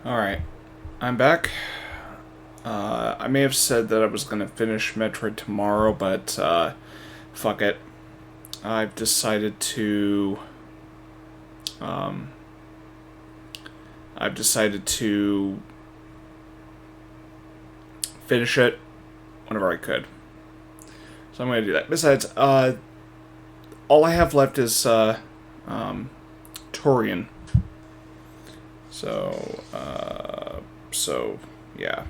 Alright, I'm back. I may have said that I was going to finish Metroid tomorrow, but fuck it. I've decided to... I've decided to finish it whenever I could. So I'm going to do that. Besides, all I have left is Torian. So, yeah.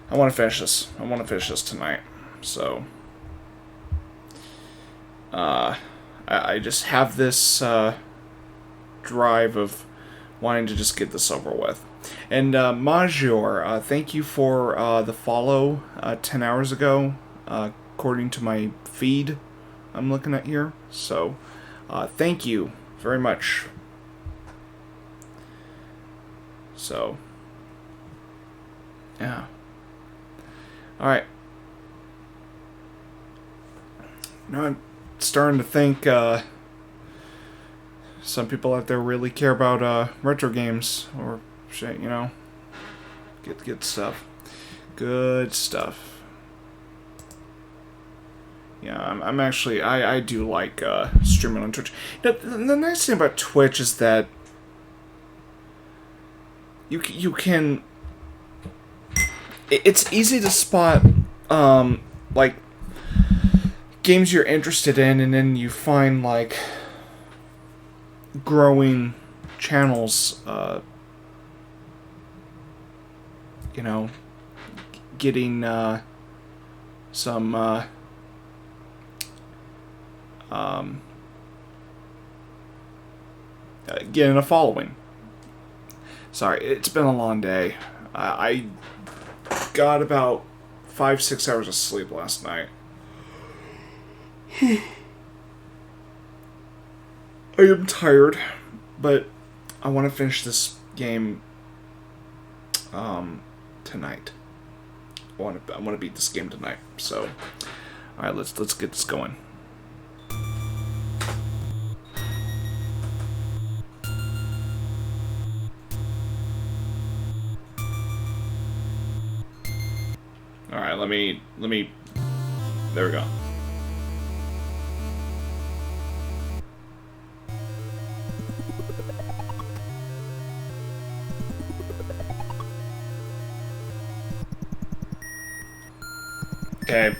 I want to finish this. I want to finish this tonight. So, I just have this drive of wanting to just get this over with. And Major, thank you for the follow 10 hours ago, according to my feed I'm looking at here. So, thank you very much. So, yeah. Alright. Now I'm starting to think some people out there really care about retro games or shit, you know. Good stuff. Good stuff. Yeah, I'm actually I do like streaming on Twitch. Now, the nice thing about Twitch is that you can. It's easy to spot like games you're interested in, and then you find like growing channels. You know, getting some. Getting a following. Sorry, it's been a long day. I got about 5-6 hours of sleep last night. I am tired, but I want to finish this game tonight. I want to beat this game tonight. So, all right, let's get this going. Alright, let me... There we go. Okay.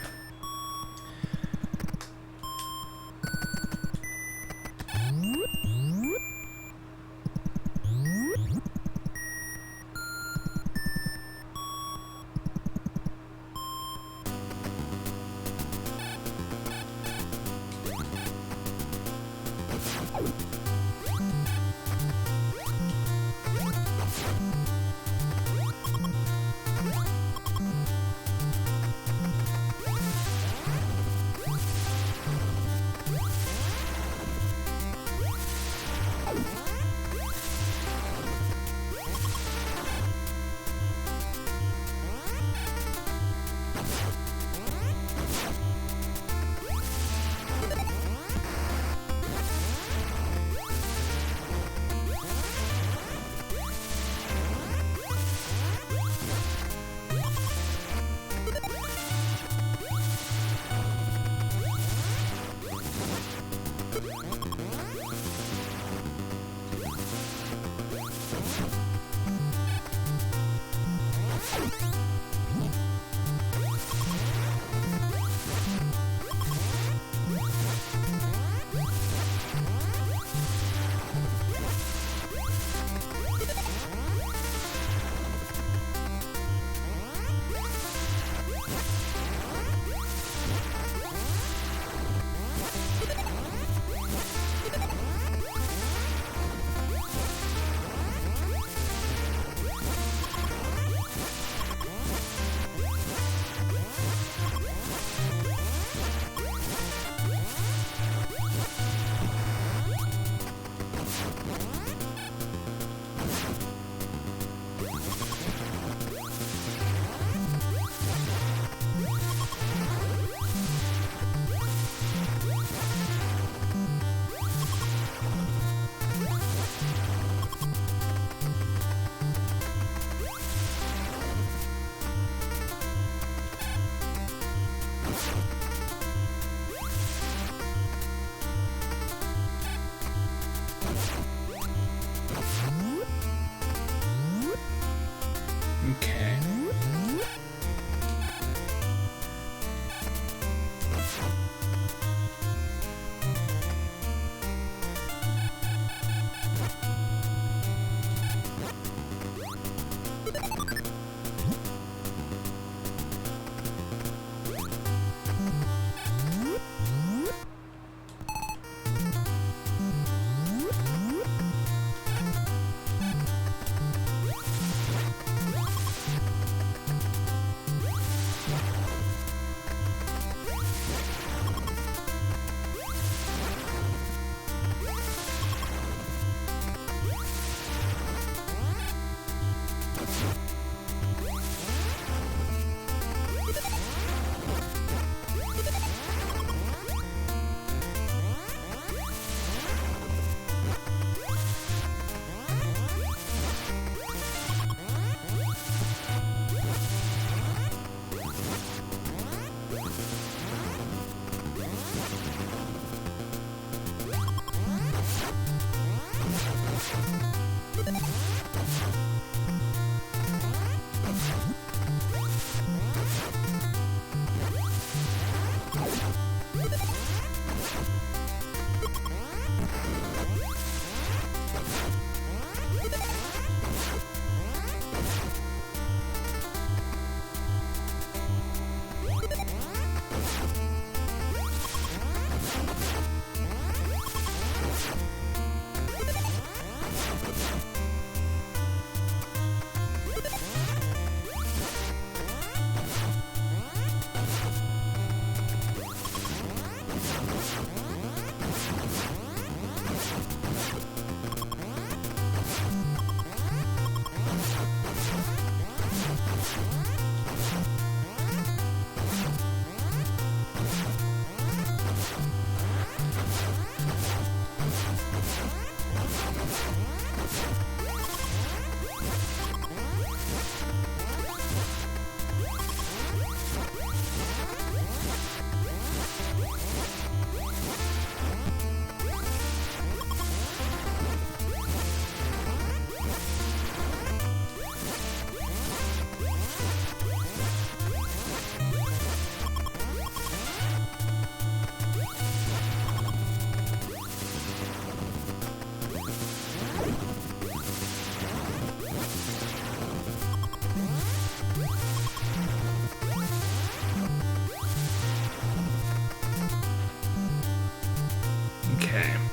Okay.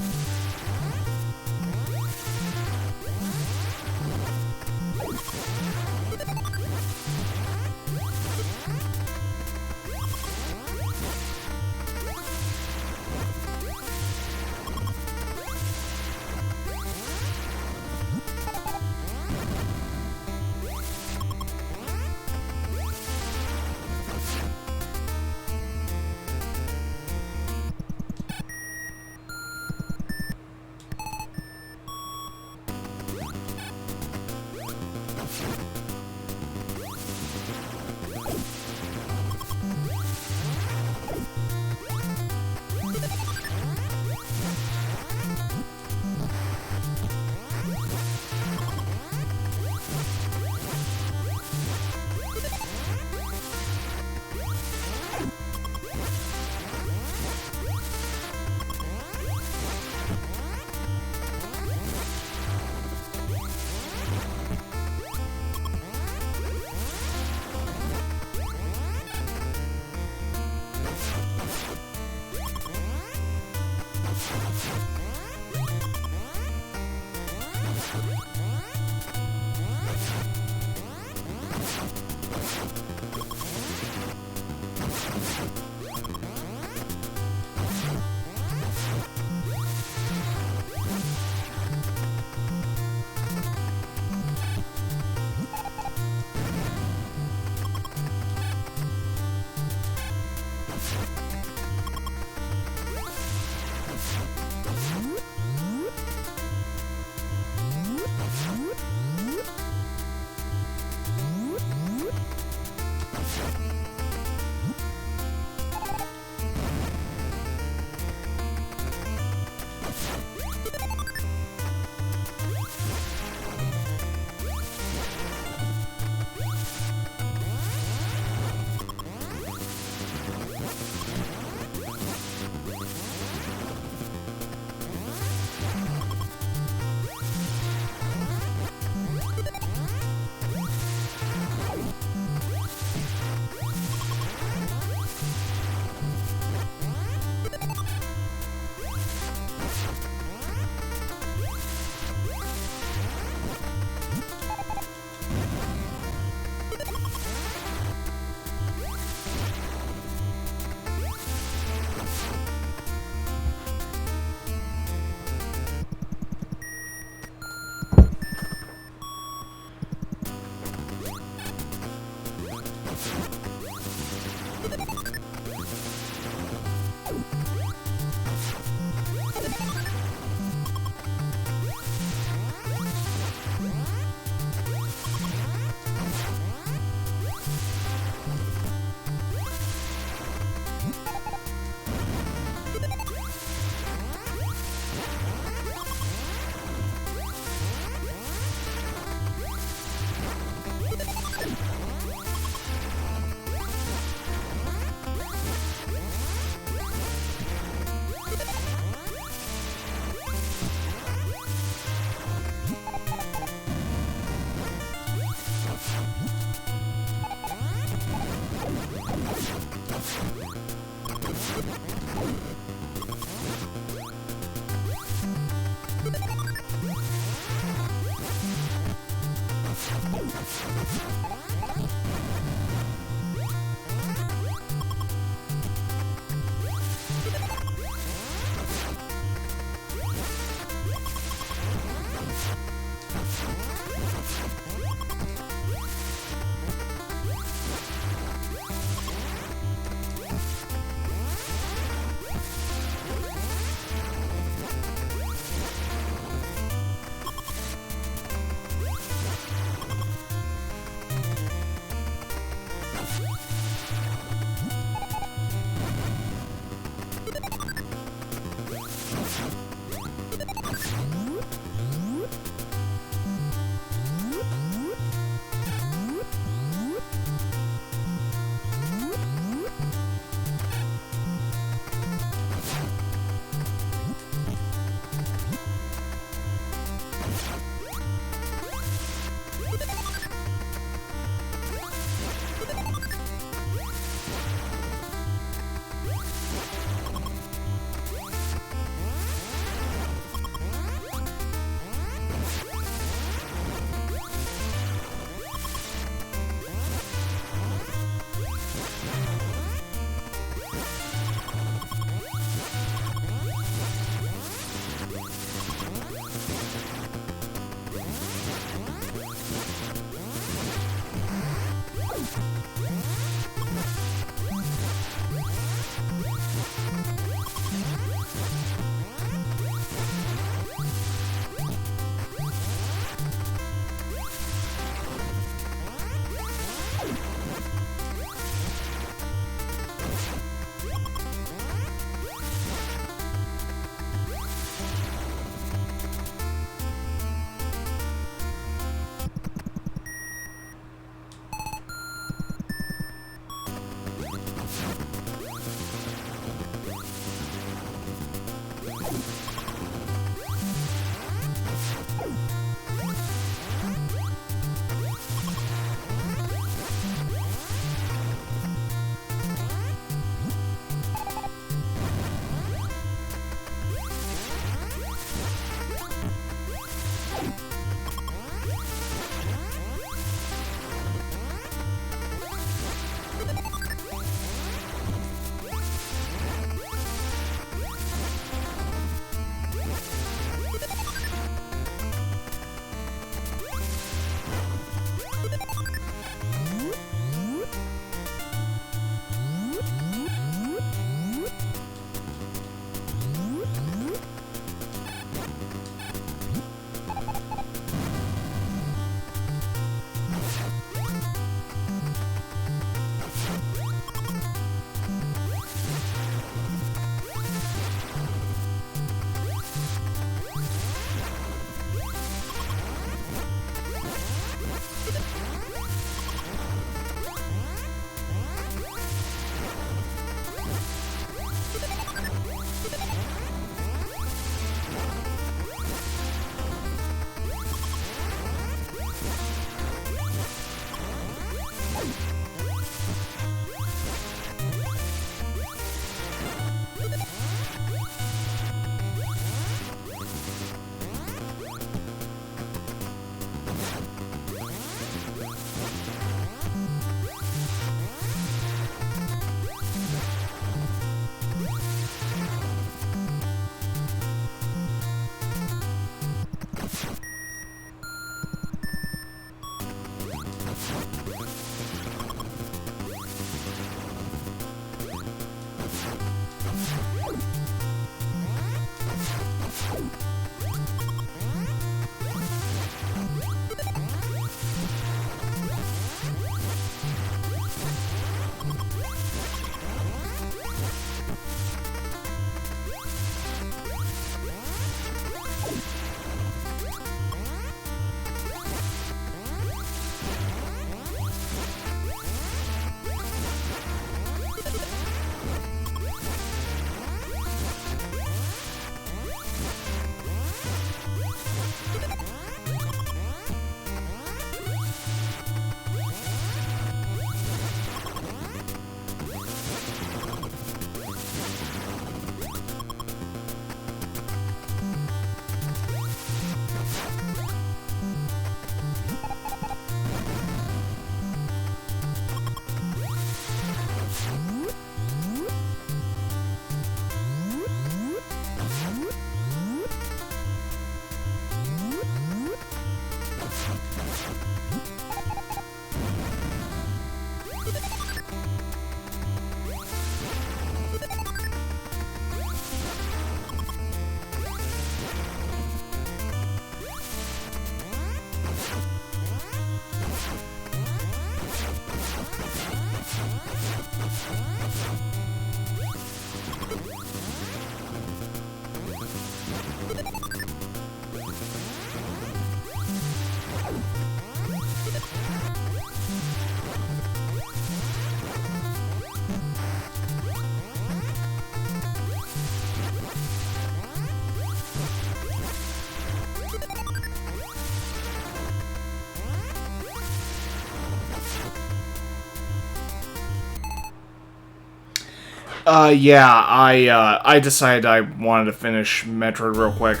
Yeah, I decided I wanted to finish Metroid real quick.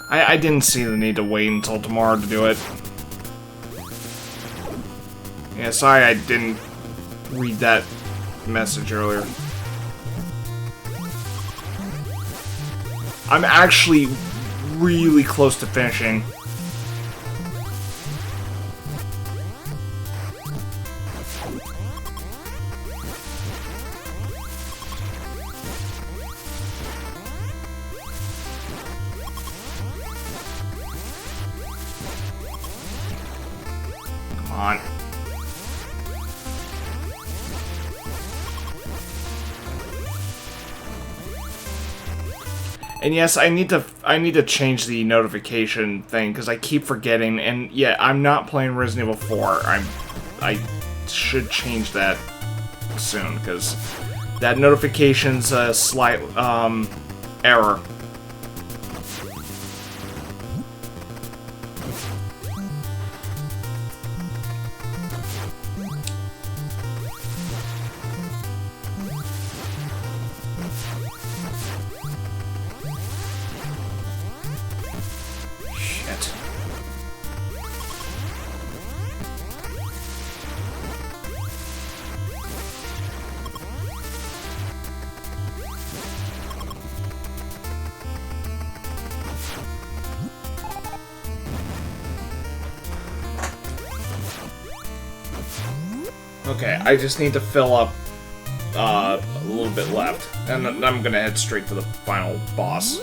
I didn't see the need to wait until tomorrow to do it. Yeah, sorry I didn't read that message earlier. I'm actually really close to finishing. Come on. And yes, I need to change the notification thing because I keep forgetting. And yeah, I'm not playing Resident Evil 4. I should change that soon because that notification's a slight error. Okay, I just need to fill up a little bit left, and then I'm gonna head straight to the final boss.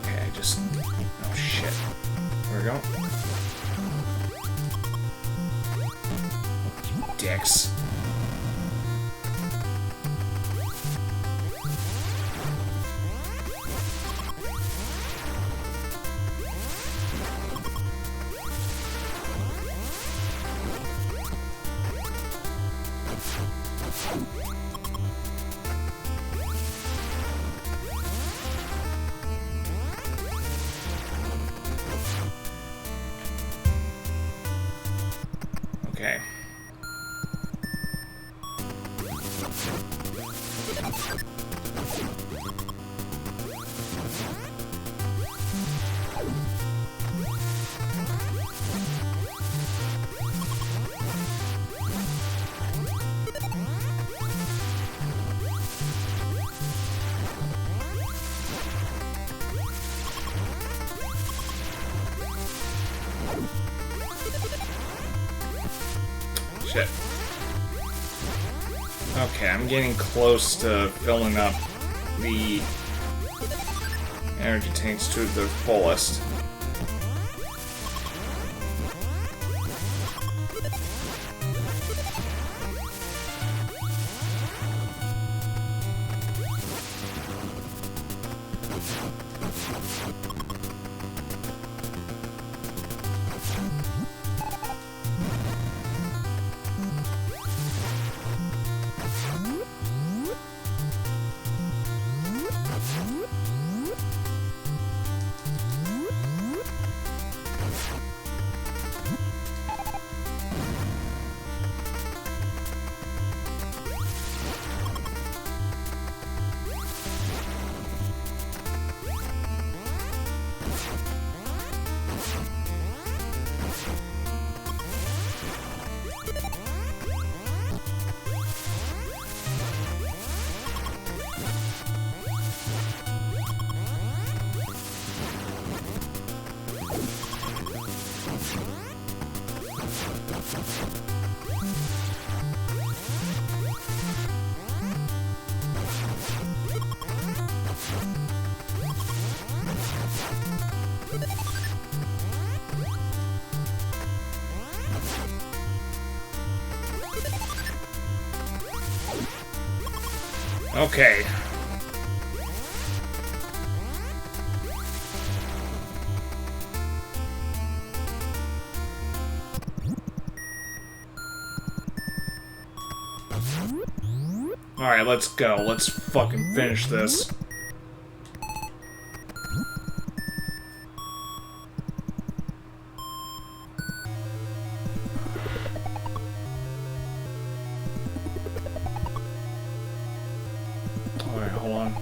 Okay, I just... oh shit. There we go. You dicks. Okay. Shit. Okay, I'm getting close to filling up the energy tanks to the fullest. Okay. Alright, let's go. Let's fucking finish this. Alright, hold on.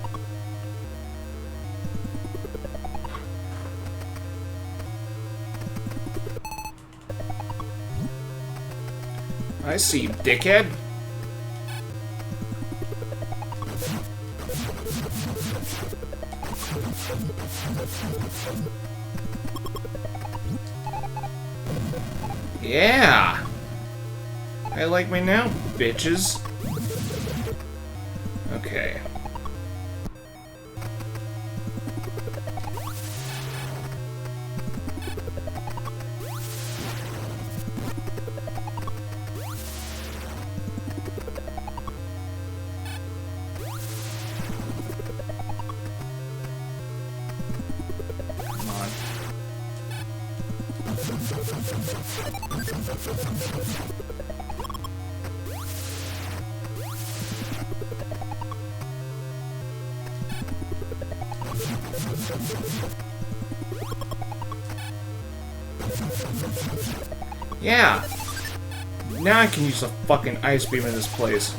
I see you, dickhead. Yeah! I like me now, bitches. Okay. Come on. Yeah! Now I can use a fucking ice beam in this place.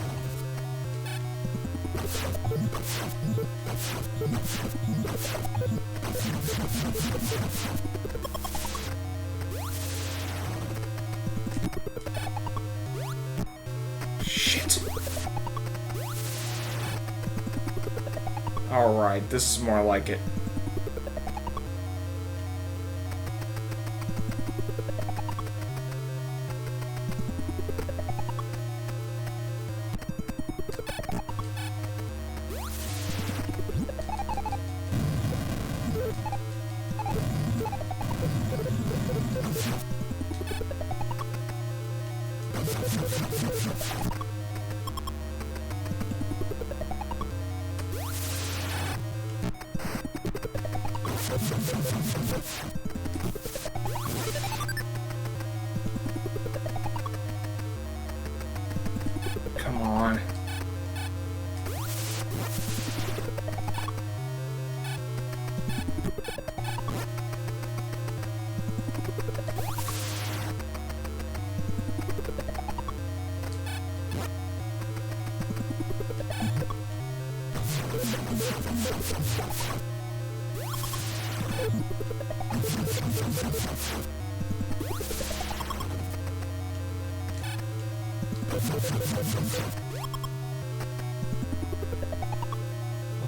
Shit. Alright, this is more like it. Come on.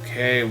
Okay,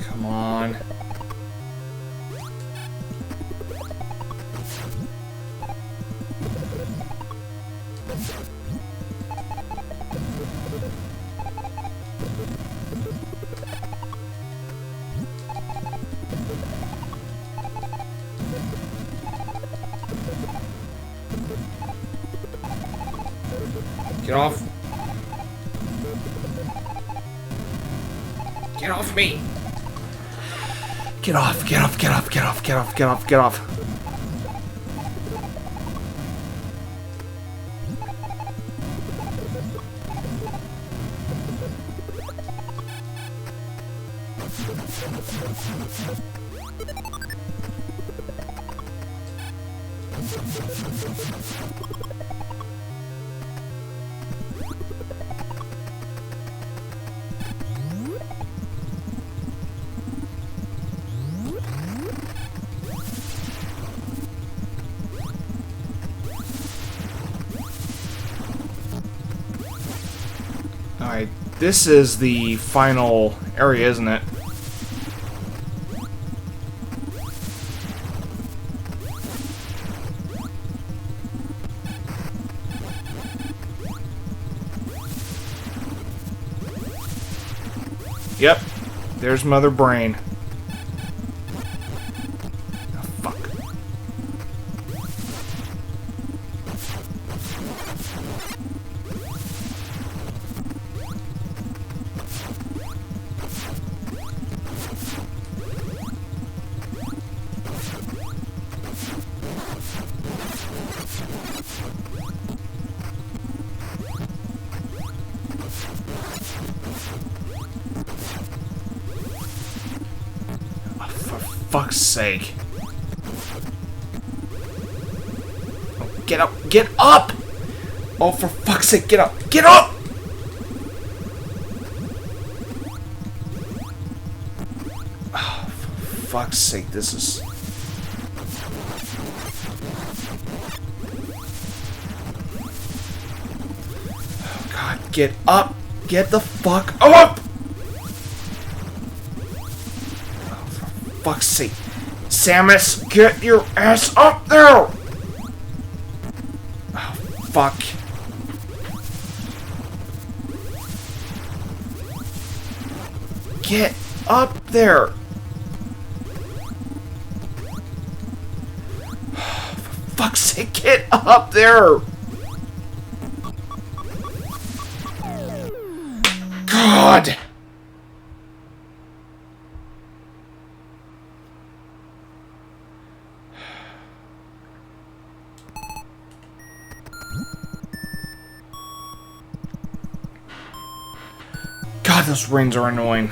come on. Get off. Get off me. Get off, get off, get off, get off, get off, get off, get off. Alright, this is the final area, isn't it? Yep, there's Mother Brain. Oh, fuck. fuck's sake. Oh, get up! Get up! Oh, for fuck's sake, get up! Get up! Oh, for fuck's sake, this is... Oh, God, get up! Get the fuck up! Oh, for fuck's sake. Samus, get your ass up there! Oh, fuck. Get up there! For fuck's sake, get up there! God! God, those rings are annoying.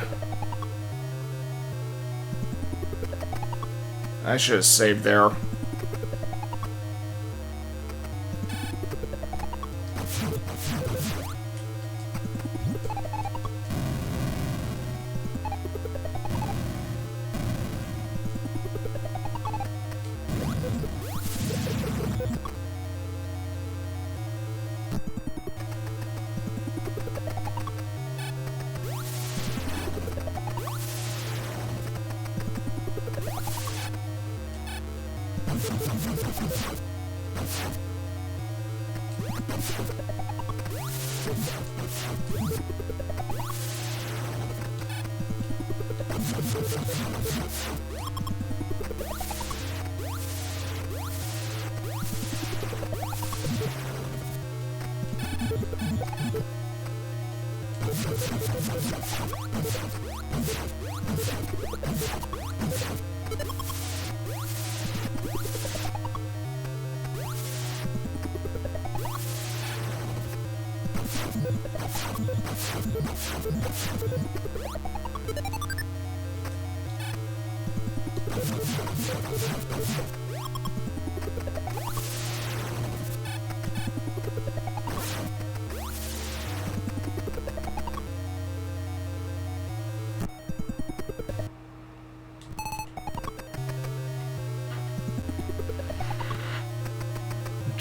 I should have saved there.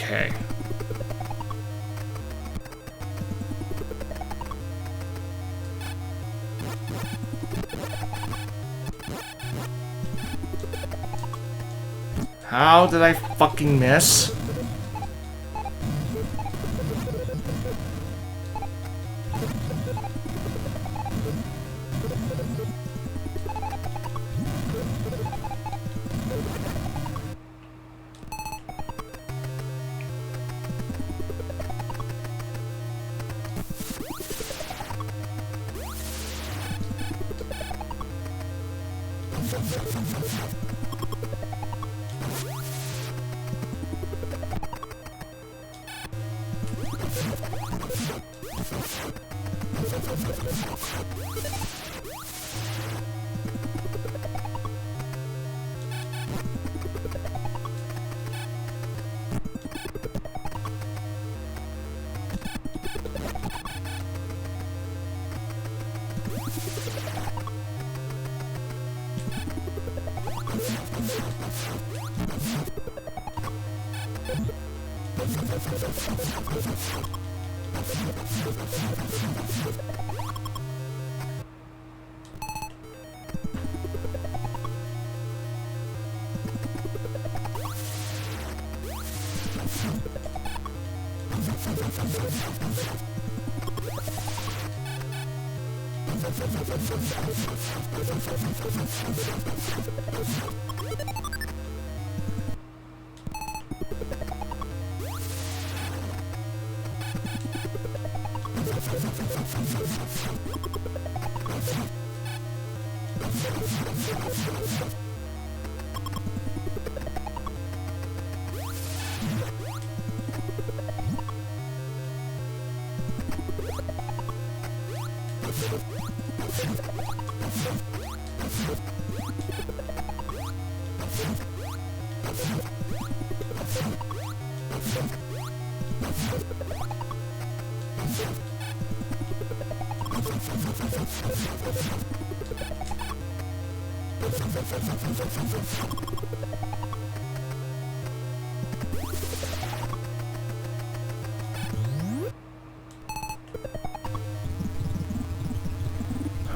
Okay. How did I fucking miss?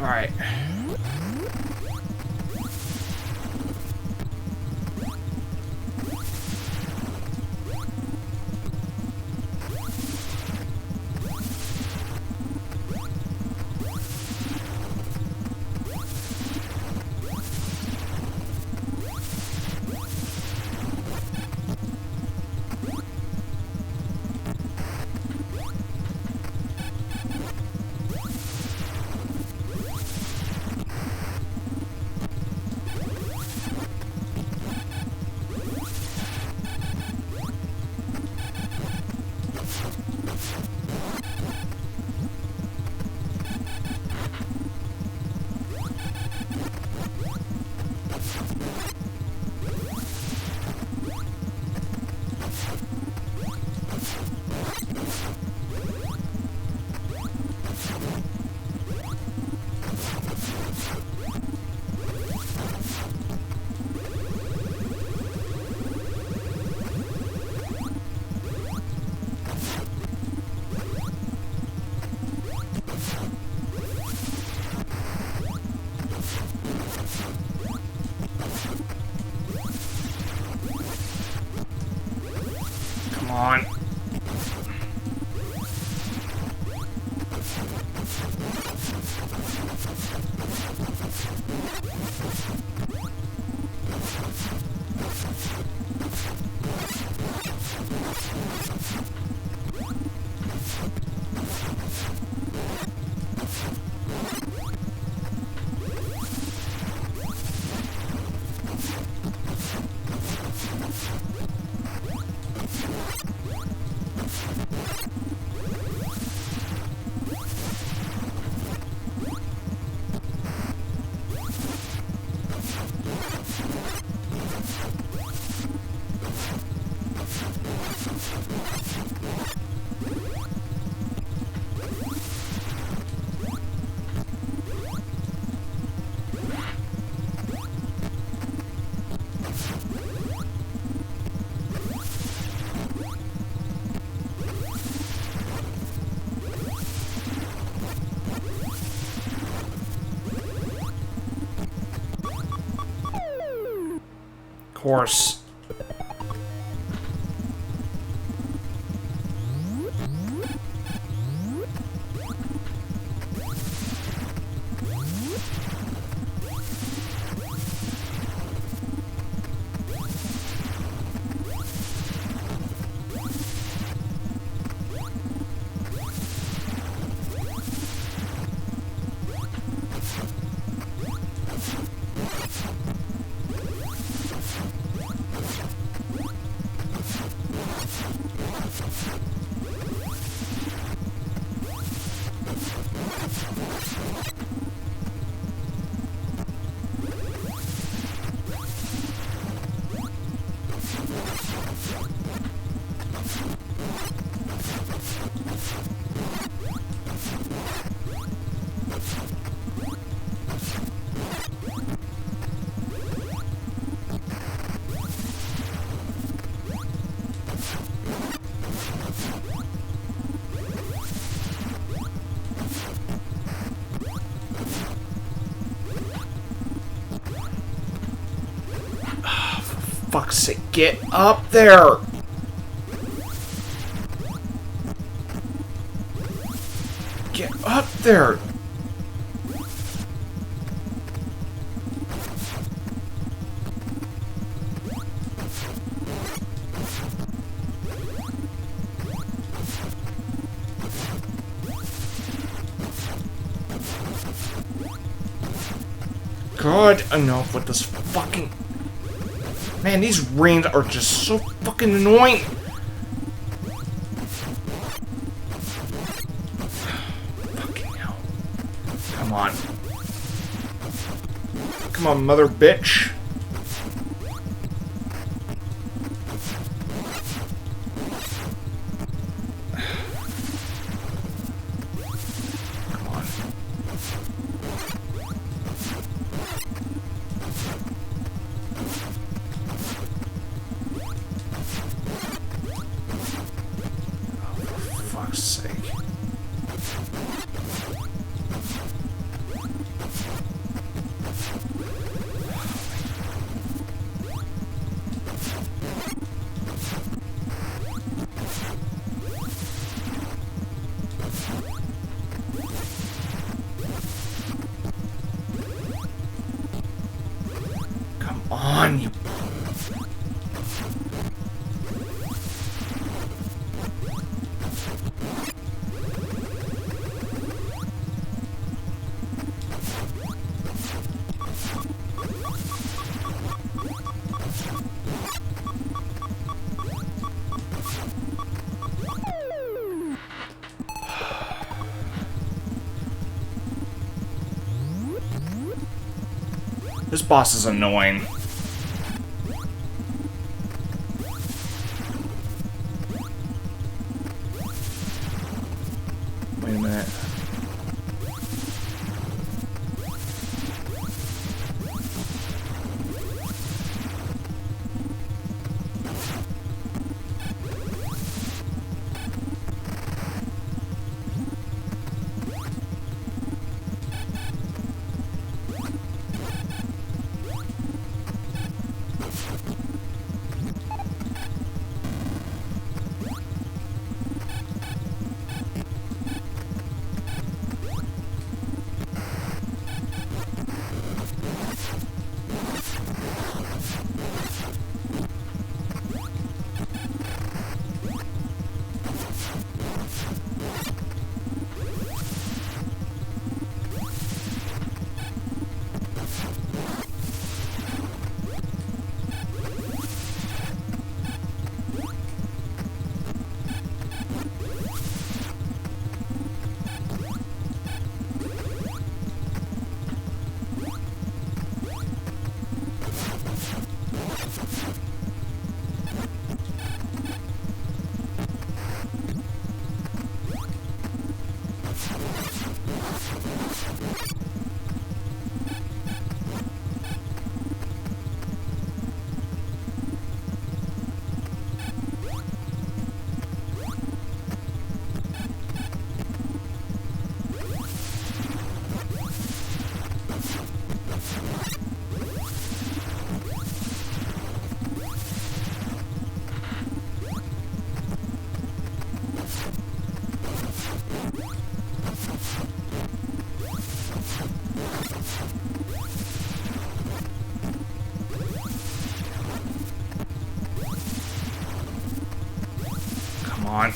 Alright. Come on. Course. Fuck's sake, get up there! Get up there! God, enough with this fucking... Man, these rains are just so fucking annoying! Fucking hell. Come on. Come on, mother bitch. This boss is annoying. Wait a minute. Come on.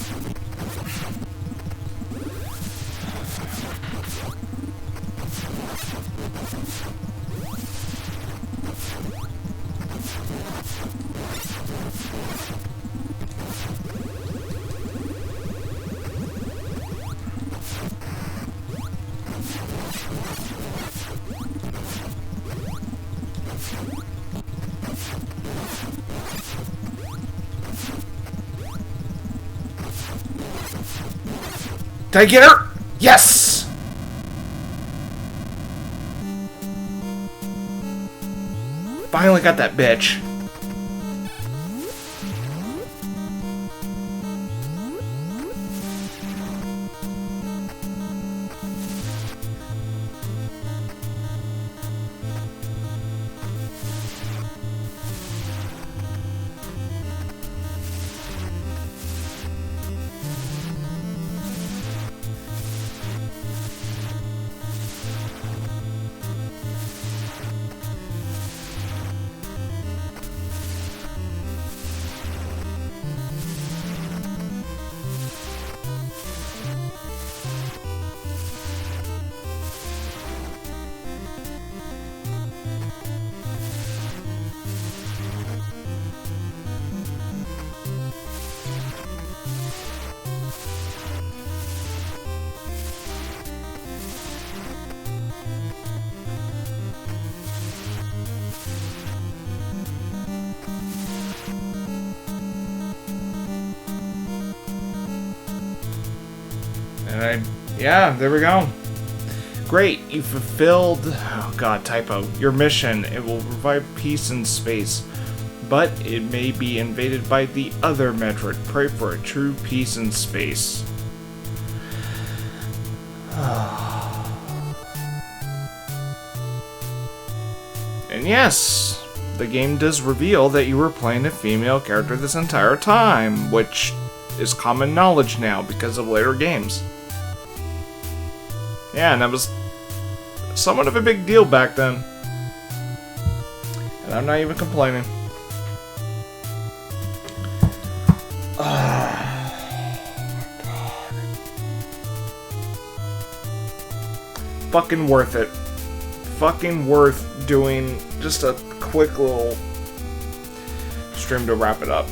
Did I get her? Yes! Finally got that bitch. Yeah, there we go. Great, you fulfilled, oh god, typo, your mission. It will provide peace in space, but it may be invaded by the other Metroid. Pray for a true peace in space. And yes, the game does reveal that you were playing a female character this entire time, which is common knowledge now because of later games. Yeah, and that was somewhat of a big deal back then. And I'm not even complaining. Fucking worth it. Fucking worth doing just a quick little stream to wrap it up.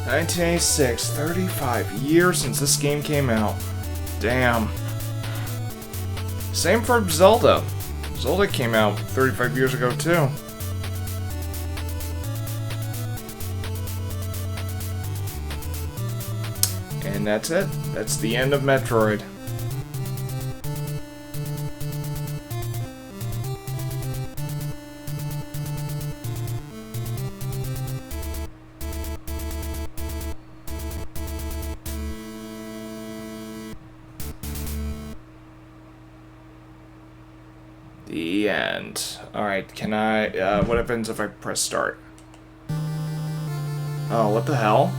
1986, 35 years since this game came out. Damn. Same for Zelda. Zelda came out 35 years ago too. And that's it. That's the end of Metroid. The end. Alright, can I... what happens if I press start? Oh, what the hell?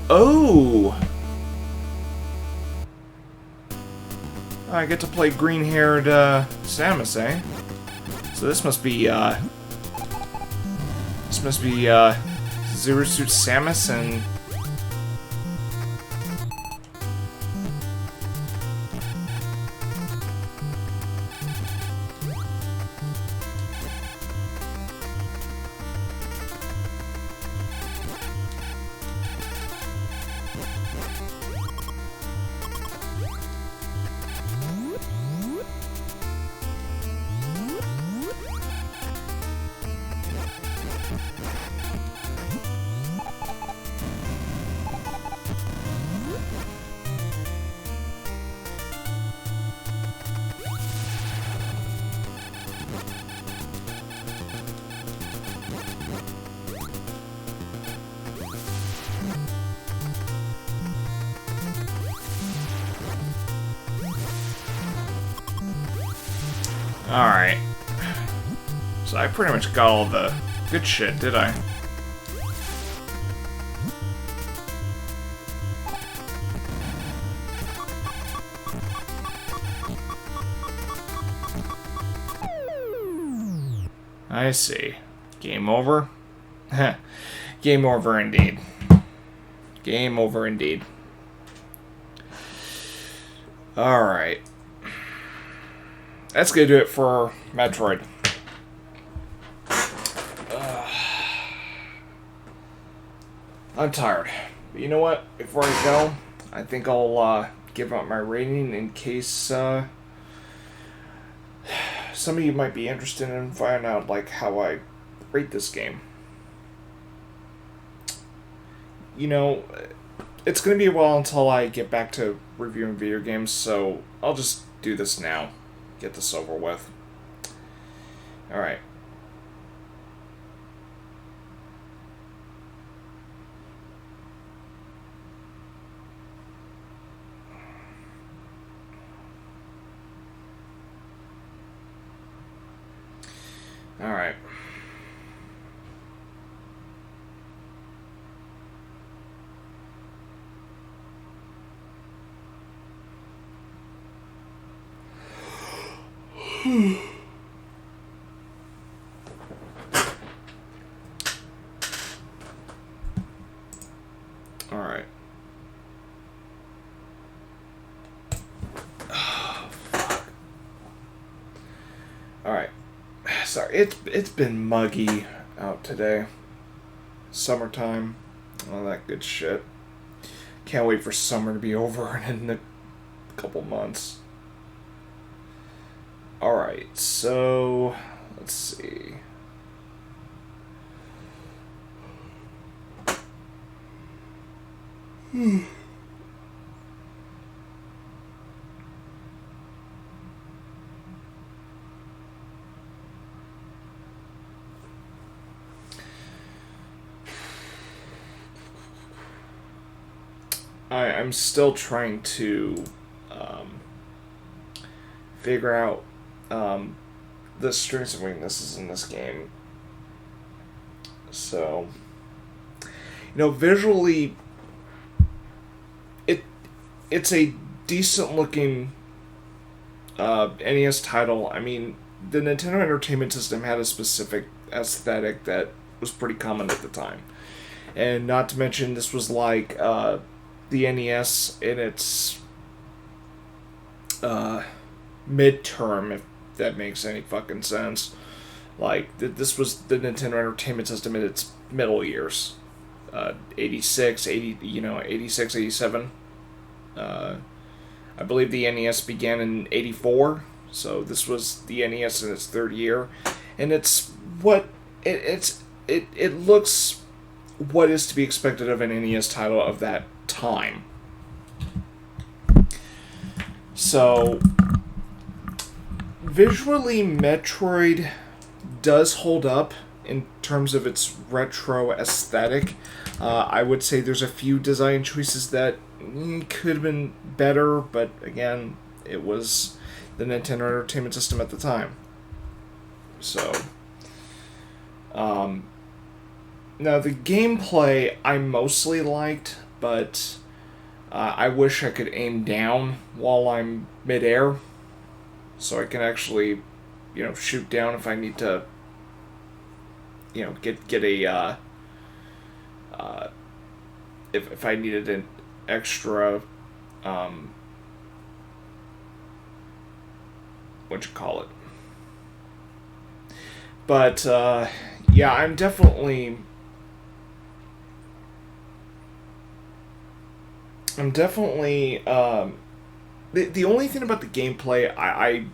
Oh! I get to play green-haired, Samus, eh? So this must be, Zero Suit Samus and... Alright. So I pretty much got all the good shit, did I? I see. Game over? Game over indeed. Game over indeed. Alright. That's gonna do it for Metroid. I'm tired. But you know what? Before I go, I think I'll give out my rating in case some of you might be interested in finding out like how I rate this game. You know, it's gonna be a while until I get back to reviewing video games, so I'll just do this now. Get this over with. Alright. Alright. Alright. Alright. Sorry, it's been muggy out today. Summertime. All that good shit. Can't wait for summer to be over in a couple months. Alright, so let's see. I'm still trying to figure out the strengths and weaknesses in this game. So, you know, visually, it's a decent looking NES title. I mean, the Nintendo Entertainment System had a specific aesthetic that was pretty common at the time. And not to mention, this was like the NES in its midterm, if that makes any fucking sense. Like, this was the Nintendo Entertainment System in its middle years. 86, 80, 86, 87. I believe the NES began in 84, so this was the NES in its third year. And it's what, it looks what is to be expected of an NES title of that time. So, visually, Metroid does hold up in terms of its retro aesthetic. I would say there's a few design choices that could have been better, but again, it was the Nintendo Entertainment System at the time. So, now the gameplay I mostly liked, but I wish I could aim down while I'm midair, so I can actually, shoot down if I need to, get a if I needed an extra what you call it. But yeah, I'm definitely the only thing about the gameplay I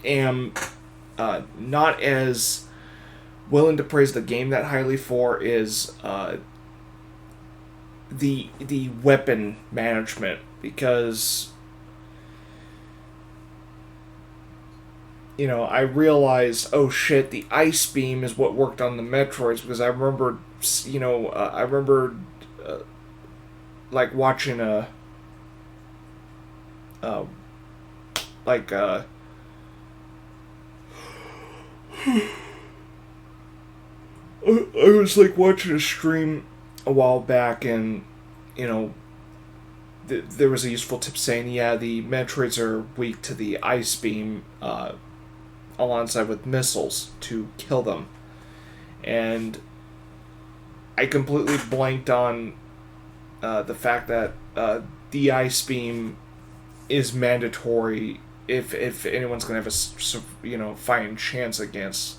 am not as willing to praise the game that highly for is the weapon management, because I realized, oh shit, the ice beam is what worked on the Metroids, because I remember like watching a like I was like watching a stream a while back, and there was a useful tip saying, yeah, the Metroids are weak to the ice beam, alongside with missiles to kill them, and I completely blanked on the fact that the ice beam is mandatory if anyone's gonna have a fighting chance against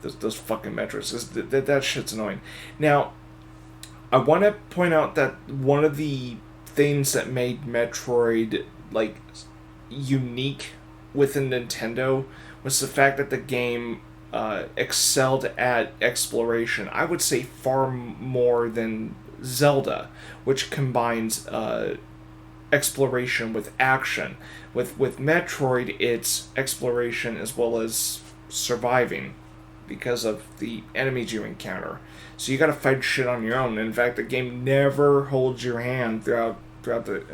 those fucking Metroids. That shit's annoying. Now, I want to point out that one of the things that made Metroid like unique within Nintendo was the fact that the game excelled at exploration. I would say far more than Zelda, which combines exploration with action. With Metroid, it's exploration as well as surviving, because of the enemies you encounter. So you gotta fight shit on your own. In fact, the game never holds your hand throughout the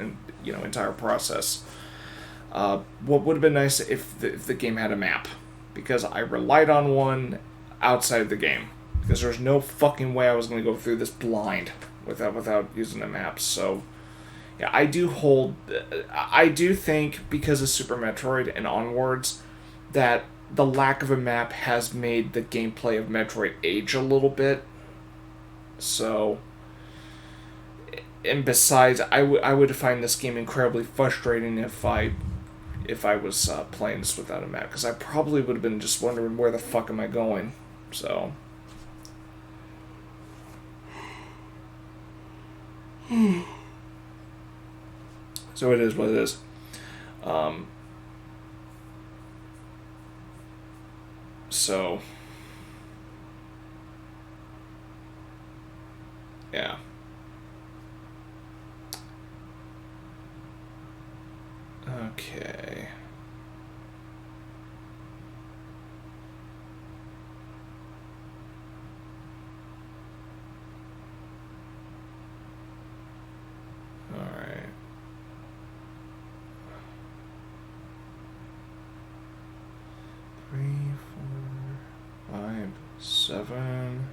entire process. What would have been nice if the game had a map, because I relied on one outside the game, because there's no fucking way I was going to go through this blind without using a map. So yeah, I do think, because of Super Metroid and onwards, that the lack of a map has made the gameplay of Metroid age a little bit. So, and besides, I would find this game incredibly frustrating if I was playing this without a map, because I probably would have been just wondering, where the fuck am I going? So, so it is what it is. So, yeah. Okay. Alright. 3, 4, 5, 7.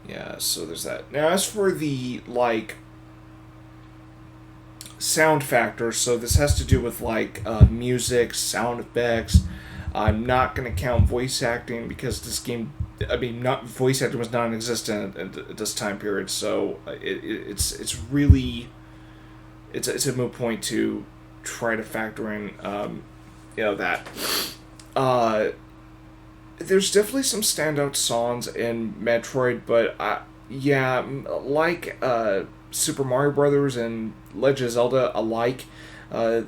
Yeah, so there's that. Now, as for the, like, sound factors. So this has to do with like music, sound effects. I'm not going to count voice acting because this game, I mean, not voice acting was non-existent at this time period. So it's really it's a moot point to try to factor in that. Uh, there's definitely some standout songs in Metroid, but yeah, like Super Mario Brothers and Legend of Zelda alike, uh,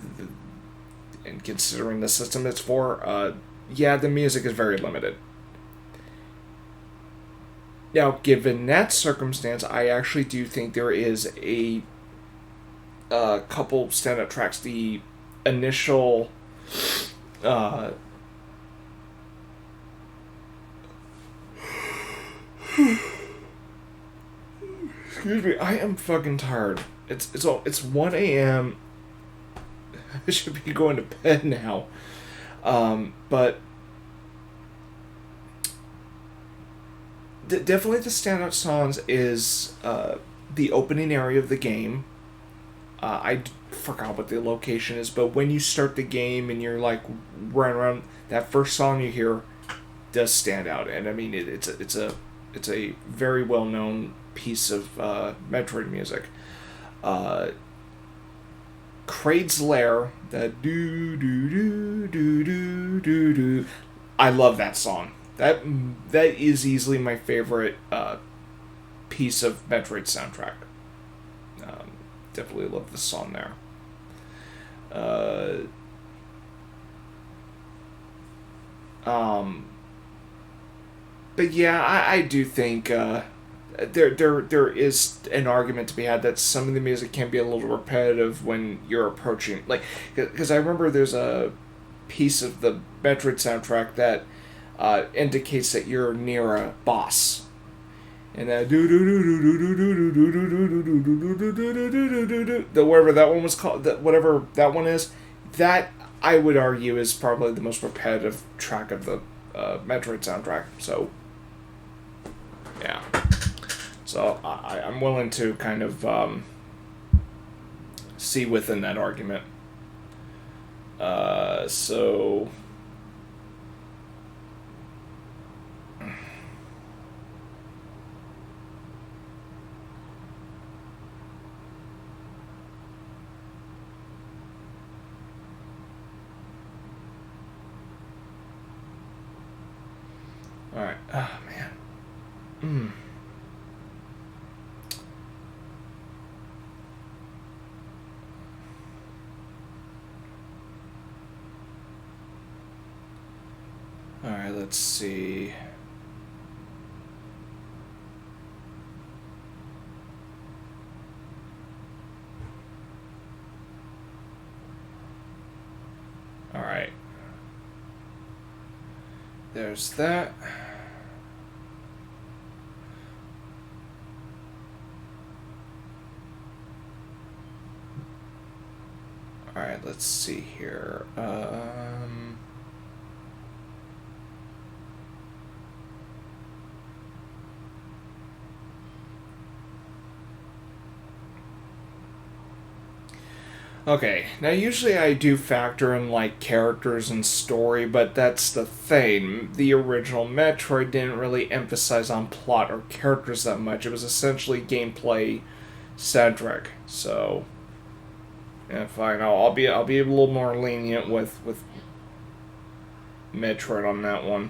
and considering the system it's for, yeah, the music is very limited. Now, given that circumstance, I actually do think there is a couple standout tracks. The initial uh, excuse me, I am fucking tired. It's 1 a.m. I should be going to bed now. But definitely the standout songs is the opening area of the game. Forgot what the location is, but when you start the game and you're like running around, that first song you hear does stand out, and I mean it's a very well known piece of Metroid music. Kraid's Lair, that do do do do do do. I love that song. That is easily my favorite piece of Metroid soundtrack. Definitely love the song there. Uh, um, but yeah, I do think there is an argument to be had that some of the music can be a little repetitive when you're approaching, like, because I remember there's a piece of the Metroid soundtrack that indicates that you're near a boss. And that the whatever that one was called, that whatever that one is, that I would argue is probably the most repetitive track of the Metroid soundtrack. So yeah, so I'm willing to kind of see within that argument. So. Alright. Oh, man. Alright, let's see. Alright. There's that. Alright, let's see here. Okay, now usually I do factor in like characters and story, but that's the thing. The original Metroid didn't really emphasize on plot or characters that much. It was essentially gameplay centric. So yeah, fine. I'll be a little more lenient with Metroid on that one.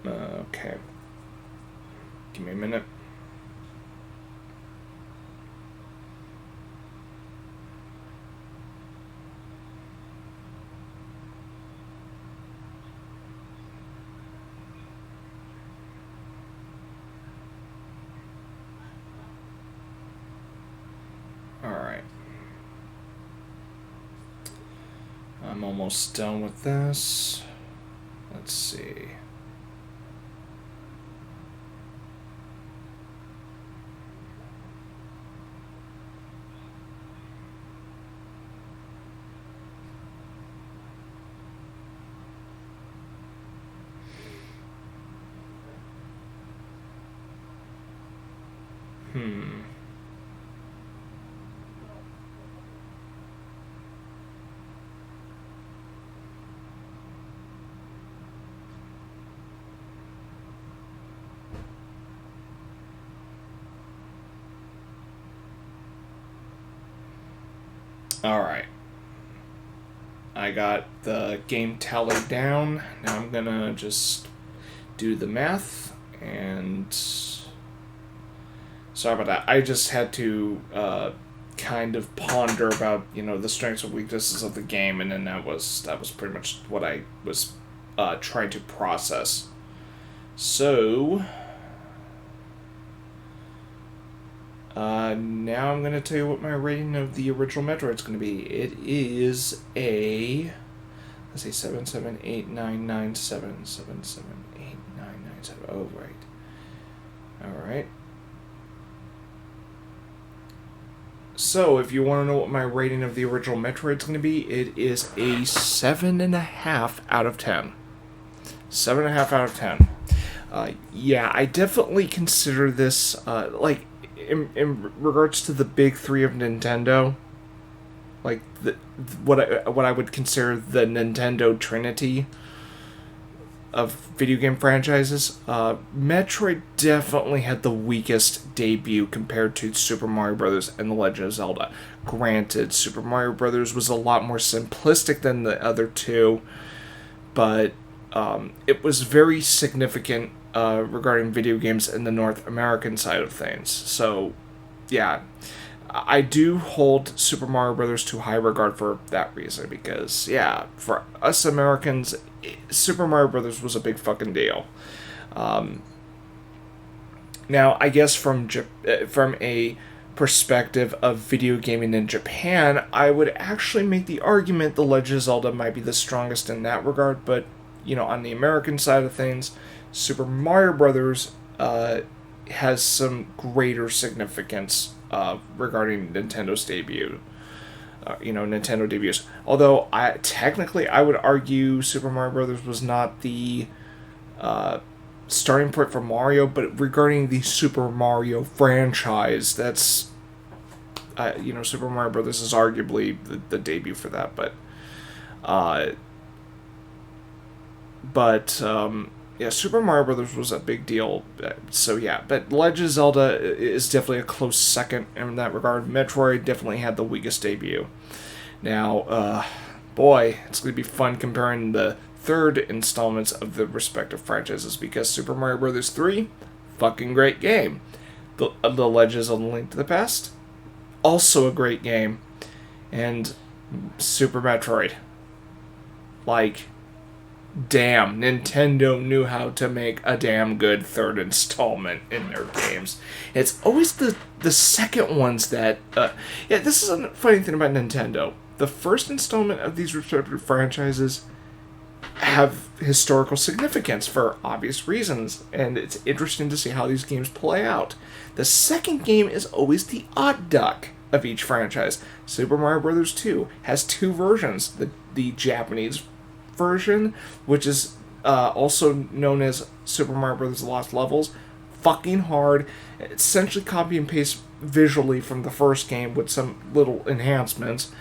Okay. Give me a minute. Alright. I'm almost done with this. Let's see. Alright. I got the game tally down. Now I'm gonna just do the math and sorry about that. I just had to kind of ponder about the strengths and weaknesses of the game, and then that was pretty much what I was trying to process. So now I'm gonna tell you what my rating of the original Metroid is gonna be. It is a, let's say 77897 77897. Oh right. All right. So, if you want to know what my rating of the original Metroid is going to be, it is a 7.5 out of 10. 7.5 out of 10. Yeah, I definitely consider this, in regards to the big three of Nintendo, like, what I would consider the Nintendo Trinity of video game franchises, Metroid definitely had the weakest debut compared to Super Mario Bros. And The Legend of Zelda. Granted, Super Mario Bros. Was a lot more simplistic than the other two, but it was very significant regarding video games in the North American side of things. So, yeah, I do hold Super Mario Bros. To high regard for that reason, because, yeah, for us Americans, Super Mario Bros. Was a big fucking deal. Now, I guess from a perspective of video gaming in Japan, I would actually make the argument The Legend of Zelda might be the strongest in that regard, but, on the American side of things, Super Mario Bros. Has some greater significance regarding Nintendo's debut. Nintendo debuts. Although, I would argue Super Mario Bros. Was not the starting point for Mario, but regarding the Super Mario franchise, that's, Super Mario Bros. Is arguably the debut for that, yeah, Super Mario Bros. Was a big deal, so yeah. But Legend of Zelda is definitely a close second in that regard. Metroid definitely had the weakest debut. Now, boy, it's going to be fun comparing the third installments of the respective franchises, because Super Mario Bros. 3, fucking great game. The Legend of Zelda Link to the Past, also a great game. And Super Metroid. Like, damn, Nintendo knew how to make a damn good third installment in their games. It's always the second ones that... this is a funny thing about Nintendo. The first installment of these respective franchises have historical significance for obvious reasons, and it's interesting to see how these games play out. The second game is always the odd duck of each franchise. Super Mario Bros. 2 has two versions. The Japanese version, which is also known as Super Mario Bros. Lost Levels, fucking hard. Essentially copy and paste visually from the first game with some little enhancements.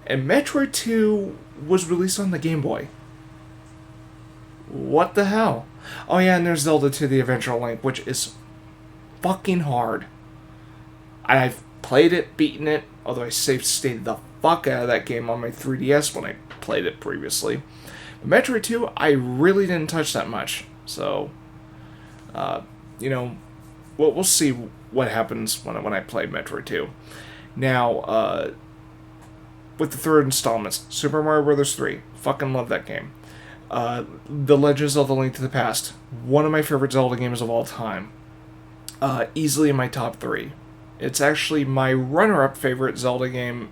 And Metroid 2 was released on the Game Boy. What the hell? Oh yeah, and there's Zelda 2: The Adventure Link, which is fucking hard. I've played it, beaten it, although I safe stated the fuck out of that game on my 3DS when I played it previously. But Metroid 2, I really didn't touch that much. So, we'll see what happens when I play Metroid 2. Now, with the third installments, Super Mario Bros. 3, fucking love that game. The Legend of Zelda Link to the Past, one of my favorite Zelda games of all time. Easily in my top 3. It's actually my runner-up favorite Zelda game,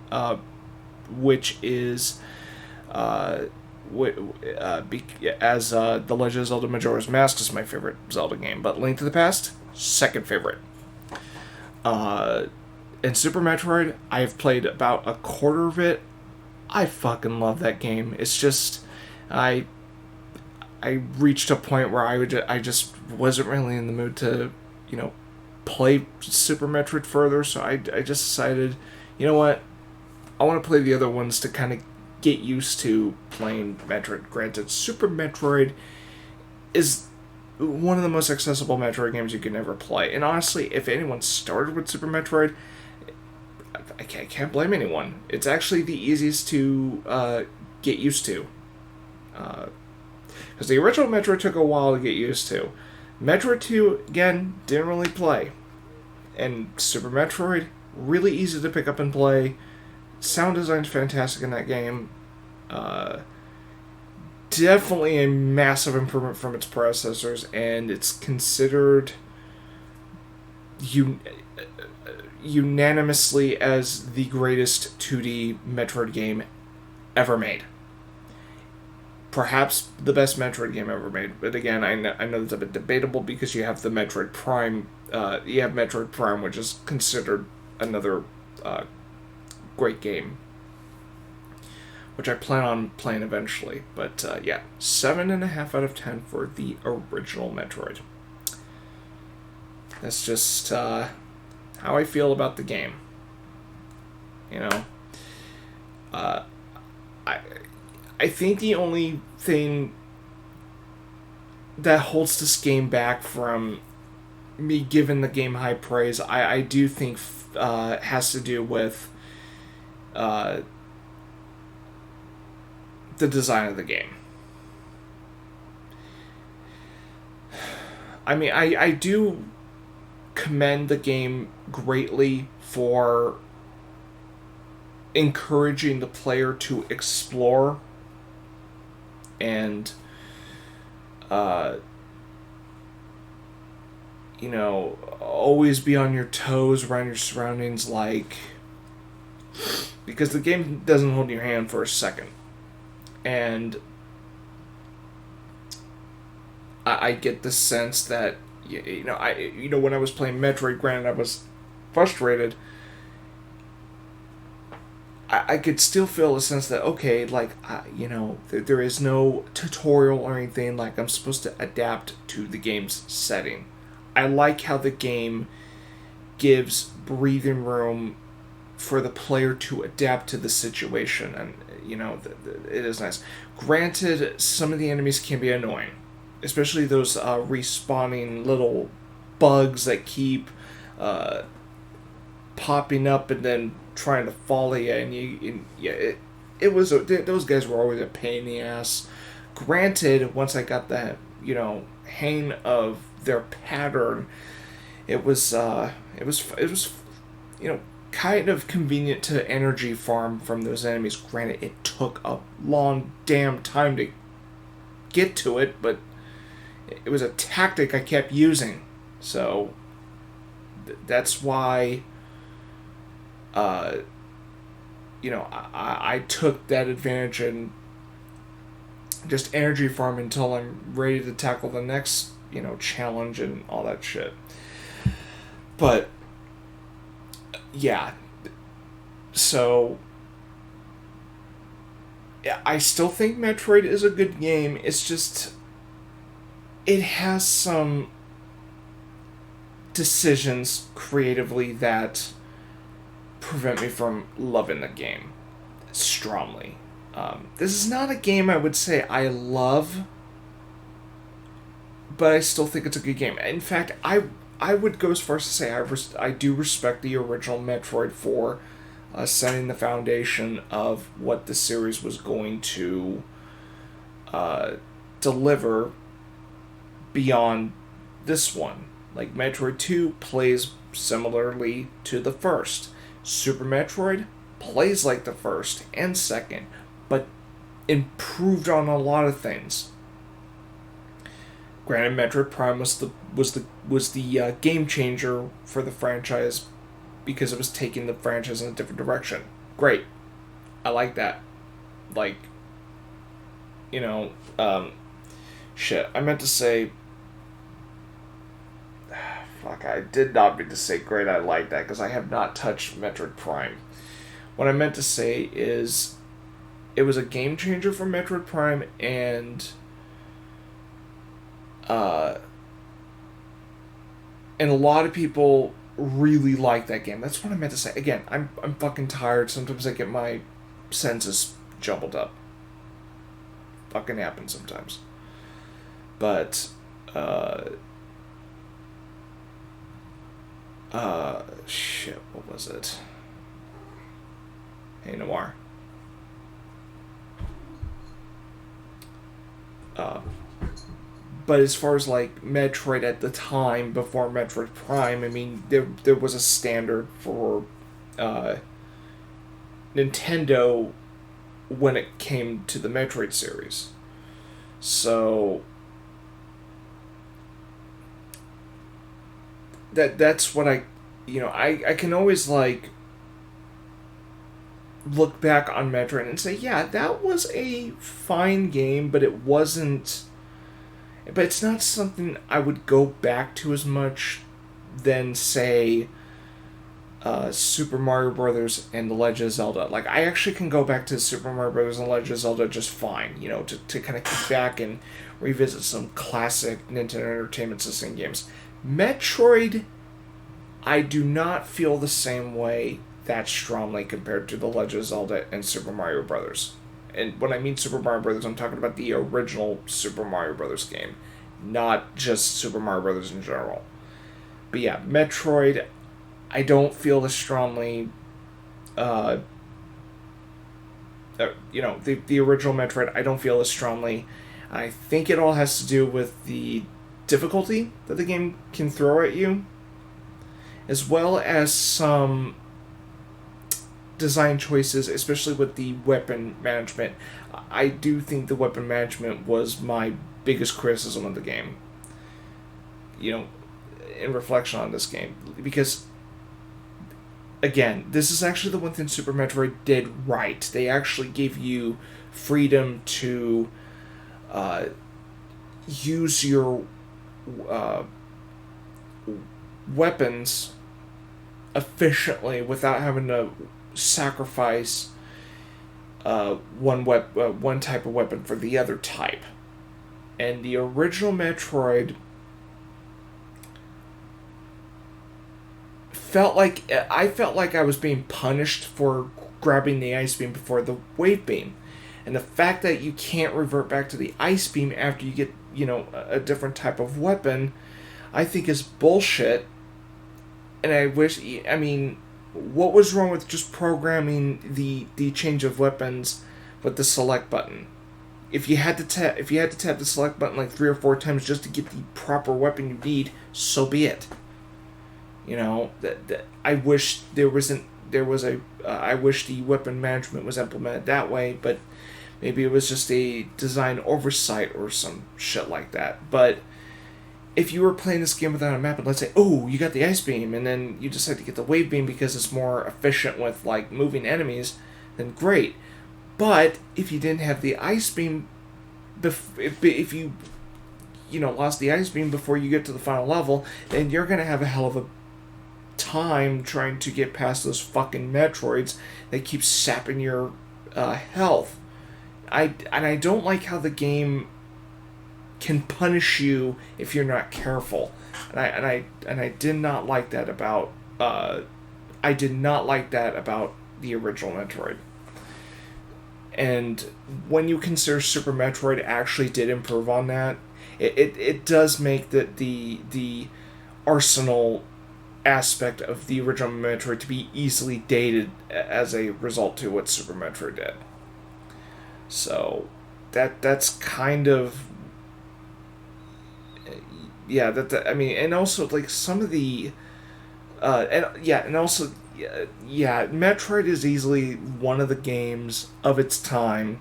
which is... The Legend of Zelda Majora's Mask is my favorite Zelda game, but Link to the Past, second favorite. And Super Metroid, I've played about a quarter of it. I fucking love that game. It's just, I reached a point where I just wasn't really in the mood to, play Super Metroid further, so I just decided, you know what, I want to play the other ones to kind of get used to playing Metroid. Granted, Super Metroid is one of the most accessible Metroid games you can ever play. And honestly, if anyone started with Super Metroid, I can't blame anyone. It's actually the easiest to get used to. Because the original Metroid took a while to get used to. Metroid 2, again, didn't really play. And Super Metroid, really easy to pick up and play. Sound design's fantastic in that game. Definitely a massive improvement from its predecessors, and it's considered unanimously as the greatest 2D Metroid game ever made. Perhaps the best Metroid game ever made, but again, I know that's a bit debatable because you have the Metroid Prime. You have Metroid Prime, which is considered another great game, which I plan on playing eventually. But yeah, 7.5 out of 10 for the original Metroid. That's just how I feel about the game. You know, I think the only thing that holds this game back from me giving the game high praise, I do think has to do with the design of the game. I mean, I do commend the game greatly for encouraging the player to explore and you know, always be on your toes around your surroundings, like, because the game doesn't hold your hand for a second. And I get the sense that, you know, when I was playing Metroid, granted I was frustrated, I could still feel a sense that, okay, like, you know, there is no tutorial or anything, like, I'm supposed to adapt to the game's setting. I like how the game gives breathing room for the player to adapt to the situation, and, you know, it is nice. Granted, some of the enemies can be annoying, especially those respawning little bugs that keep popping up and then trying to follow you, and those guys were always a pain in the ass. Granted, once I got that, you know, hang of their pattern, it was you know, kind of convenient to energy farm from those enemies. Granted, it took a long damn time to get to it, but it was a tactic I kept using, so that's why you know, I took that advantage and just energy farm until I'm ready to tackle the next, you know, challenge and all that shit. But yeah, so yeah, I still think Metroid is a good game. It's just, it has some decisions creatively that prevent me from loving the game strongly. This is not a game I would say I love, but I still think it's a good game. In fact, I would go as far as to say I do respect the original Metroid for setting the foundation of what the series was going to deliver beyond this one. Like, Metroid 2 plays similarly to the first. Super Metroid plays like the first and second, but improved on a lot of things. Granted, Metroid Prime was the game changer for the franchise because it was taking the franchise in a different direction. Great, I like that. Like, you know, shit. I meant to say. Fuck, I did not mean to say great, I like that, because I have not touched Metroid Prime. What I meant to say is, it was a game changer for Metroid Prime, and and a lot of people really like that game. That's what I meant to say. Again, I'm fucking tired. Sometimes I get my senses jumbled up. Fucking happens sometimes. But shit, what was it? Hey, Noir. But as far as like Metroid at the time, before Metroid Prime, I mean, there was a standard for Nintendo when it came to the Metroid series. So that's what I can always like look back on Metroid and say, yeah, that was a fine game, but it wasn't. But it's not something I would go back to as much than, say, Super Mario Brothers and The Legend of Zelda. Like, I actually can go back to Super Mario Brothers and The Legend of Zelda just fine, to kind of kick back and revisit some classic Nintendo Entertainment System games. Metroid, I do not feel the same way that strongly compared to The Legend of Zelda and Super Mario Brothers. And when I mean Super Mario Brothers, I'm talking about the original Super Mario Brothers game, not just Super Mario Brothers in general. But yeah, Metroid, I don't feel as strongly. The original Metroid, I don't feel as strongly. I think it all has to do with the difficulty that the game can throw at you, as well as some design choices, especially with the weapon management. I do think the weapon management was my biggest criticism of the game. In reflection on this game. Because, again, this is actually the one thing Super Metroid did right. They actually gave you freedom to use your weapons efficiently without having to sacrifice one type of weapon for the other type. And the original Metroid felt like I was being punished for grabbing the ice beam before the wave beam. And the fact that you can't revert back to the ice beam after you get, a different type of weapon, I think is bullshit. And what was wrong with just programming the change of weapons with the select button? If you had to tap the select button like 3 or 4 times just to get the proper weapon you need, so be it. I wish I wish the weapon management was implemented that way, but maybe it was just a design oversight or some shit like that. But if you were playing this game without a map, and let's say, oh, you got the ice beam, and then you decide to get the wave beam because it's more efficient with like moving enemies, then great. But if you didn't have the ice beam, if you lost the ice beam before you get to the final level, then you're gonna have a hell of a time trying to get past those fucking Metroids that keep sapping your health. I don't like how the game can punish you if you're not careful, and I did not like that about the original Metroid. And when you consider Super Metroid actually did improve on that, it does make the arsenal aspect of the original Metroid to be easily dated as a result to what Super Metroid did. So that's kind of and also like some of the Metroid is easily one of the games of its time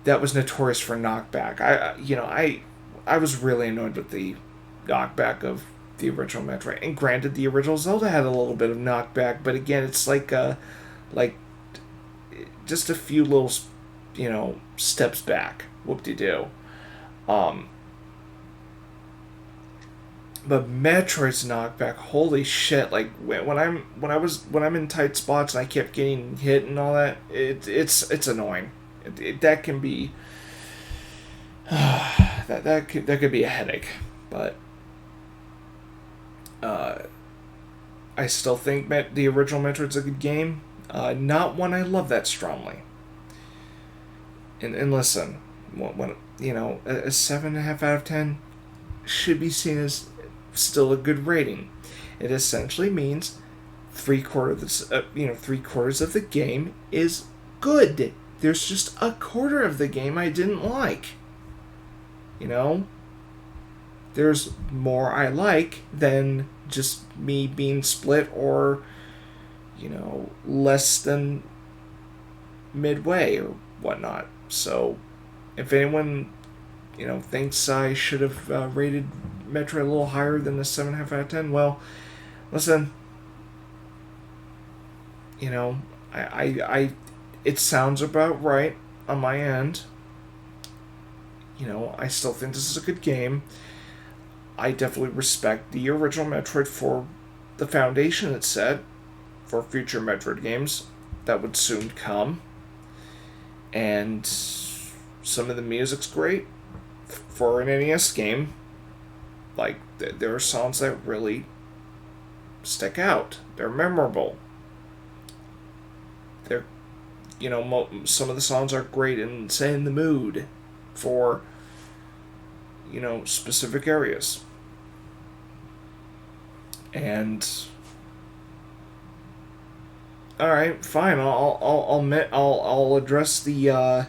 that was notorious for knockback. I was really annoyed with the knockback of the original Metroid. And granted, the original Zelda had a little bit of knockback, but again, it's like just a few little, steps back. Whoop-de-doo. But Metroid's knockback, holy shit! Like when I'm in tight spots and I kept getting hit and all that, it's annoying. That can be that could be a headache. But I still think the original Metroid's a good game. Not one I love that strongly. And listen, when a 7.5 out of 10 should be seen as still a good rating. It essentially means 3/4 of the game is good. There's just a quarter of the game I didn't like. There's more I like than just me being split or, less than midway or whatnot. So, if anyone, thinks I should have rated Metroid a little higher than a 7.5 out of 10, well, listen, I it sounds about right on my end. I still think this is a good game. I definitely respect the original Metroid for the foundation it set for future Metroid games that would soon come. And some of the music's great for an NES game. Like, there are songs that really stick out. They're memorable. They're, some of the songs are great in setting the mood for, specific areas. And all right, fine. I'll address the oh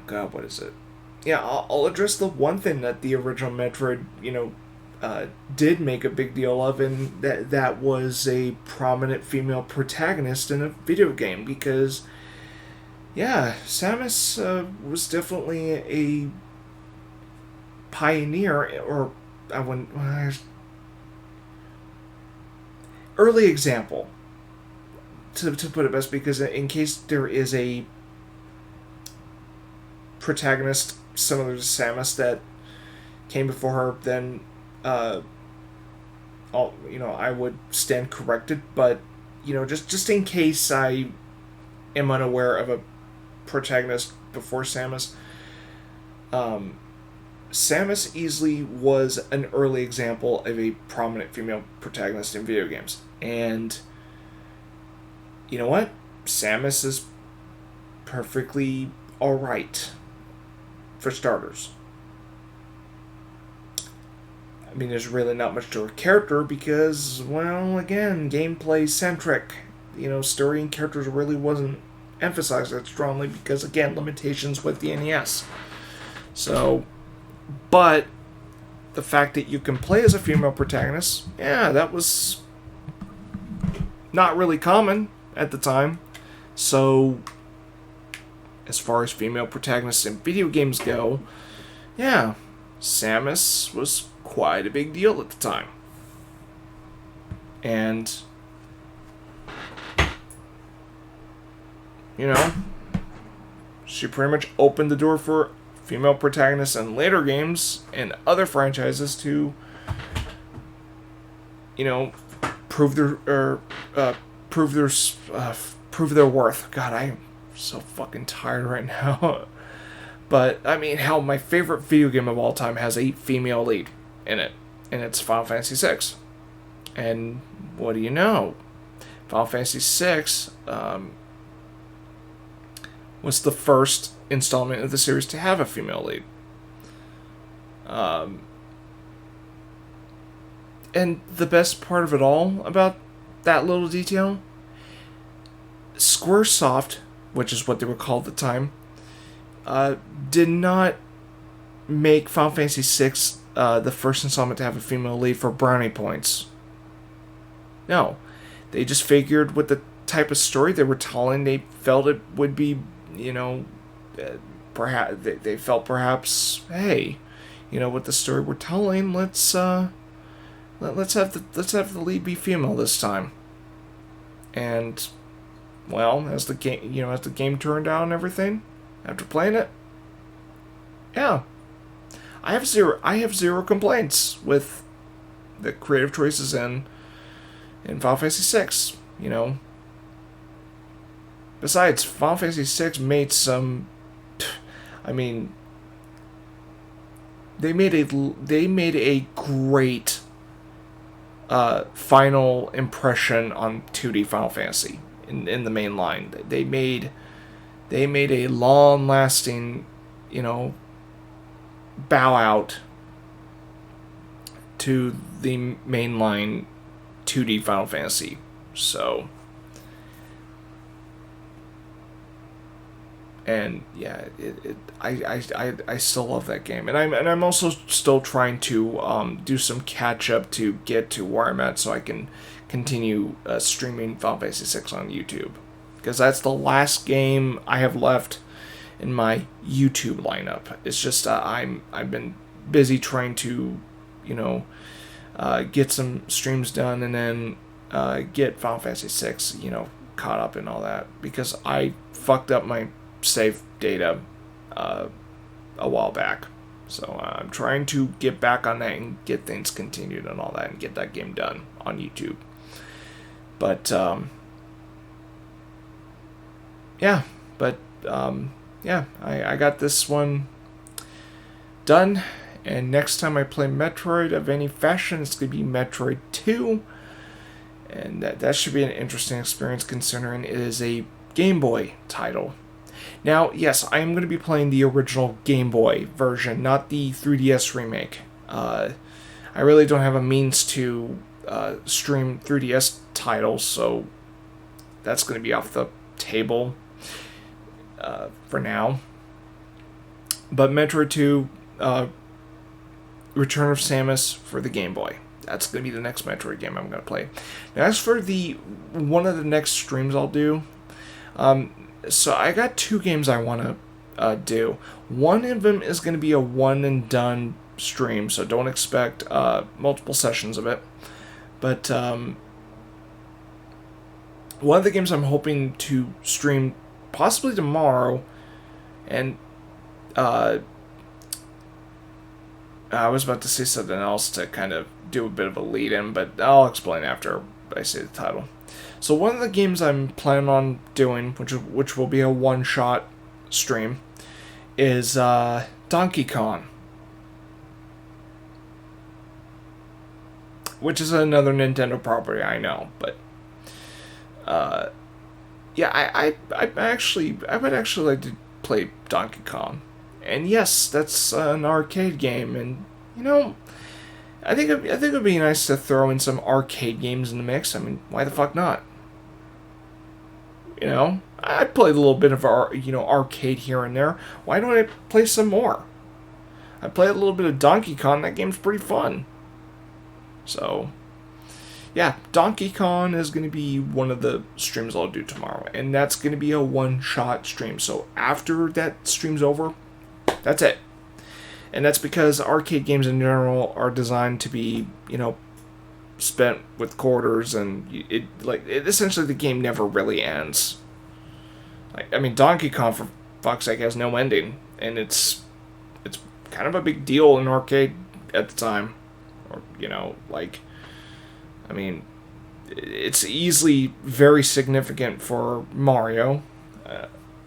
god, what is it? Yeah, I'll address the one thing that the original Metroid, did make a big deal of, and that was a prominent female protagonist in a video game. Because, yeah, Samus was definitely a pioneer, or I wouldn't. Early example, to put it best, because in case there is a protagonist similar to Samus that came before her, then I would stand corrected. But just in case I am unaware of a protagonist before Samus, Samus easily was an early example of a prominent female protagonist in video games. And you know what? Samus is perfectly alright, for starters. I mean, there's really not much to her character because, well, again, gameplay centric. Story and characters really wasn't emphasized that strongly because, again, limitations with the NES. So, but the fact that you can play as a female protagonist, yeah, that was not really common at the time. So, as far as female protagonists in video games go, yeah, Samus was quite a big deal at the time. And, she pretty much opened the door for female protagonists in later games and other franchises to, prove their worth. God, I'm so fucking tired right now. But I mean, hell, my favorite video game of all time has a female lead in it, and it's Final Fantasy VI. And what do you know? Final Fantasy VI was the first installment of the series to have a female lead. And the best part of it all about that little detail, Squaresoft, which is what they were called at the time, did not make Final Fantasy VI the first installment to have a female lead for brownie points. No. They just figured with the type of story they were telling, they felt it would be, perhaps they felt perhaps, hey, with the story we're telling, let's have the lead be female this time. And, well, as the game turned out and everything, after playing it, yeah, I have zero complaints with the creative choices in Final Fantasy VI. Besides, Final Fantasy VI made some. I mean, they made a great final impression on 2D Final Fantasy in the main line. They made a long lasting, bow out to the mainline 2D Final Fantasy. So, and yeah, I still love that game, and I'm also still trying to do some catch up to get to where I'm at, so I can continue streaming Final Fantasy VI on YouTube, because that's the last game I have left in my YouTube lineup. It's just I've been busy trying to, get some streams done, and then get Final Fantasy VI, caught up in all that, because I fucked up my save data a while back. So I'm trying to get back on that and get things continued and all that, and get that game done on YouTube. But yeah, I got this one done, and next time I play Metroid of any fashion, it's going to be Metroid 2, and that should be an interesting experience, considering it is a Game Boy title. Now, yes, I am going to be playing the original Game Boy version, not the 3DS remake. I really don't have a means to stream 3DS titles, so that's going to be off the table for now. But Metroid 2, Return of Samus for the Game Boy. That's going to be the next Metroid game I'm going to play. Now, as for one of the next streams I'll do, so I got 2 games I want to do. One of them is going to be a one and done stream, so don't expect multiple sessions of it. But one of the games I'm hoping to stream possibly tomorrow, and I was about to say something else to kind of do a bit of a lead-in, but I'll explain after I say the title. So one of the games I'm planning on doing, which will be a one-shot stream, is Donkey Kong, which is another Nintendo property, I know, but yeah, I would actually like to play Donkey Kong. And yes, that's an arcade game, and I think it'd be nice to throw in some arcade games in the mix. I mean, why the fuck not? I played a little bit of arcade here and there. Why don't I play some more? I played a little bit of Donkey Kong. That game's pretty fun. So, yeah, Donkey Kong is going to be one of the streams I'll do tomorrow, and that's going to be a one-shot stream. So after that stream's over, that's it. And that's because arcade games in general are designed to be, spent with quarters, and it essentially the game never really ends. I mean, Donkey Kong, for fuck's sake, has no ending, and it's kind of a big deal in arcade at the time, or I mean, it's easily very significant for Mario,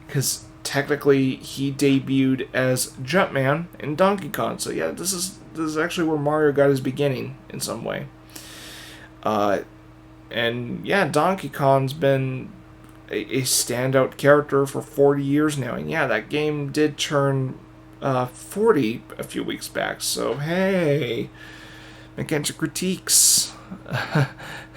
because technically he debuted as Jumpman in Donkey Kong. So yeah, this is actually where Mario got his beginning in some way. And yeah, Donkey Kong's been a standout character for 40 years now. And yeah, that game did turn 40 a few weeks back. So hey, Mechanical Critiques.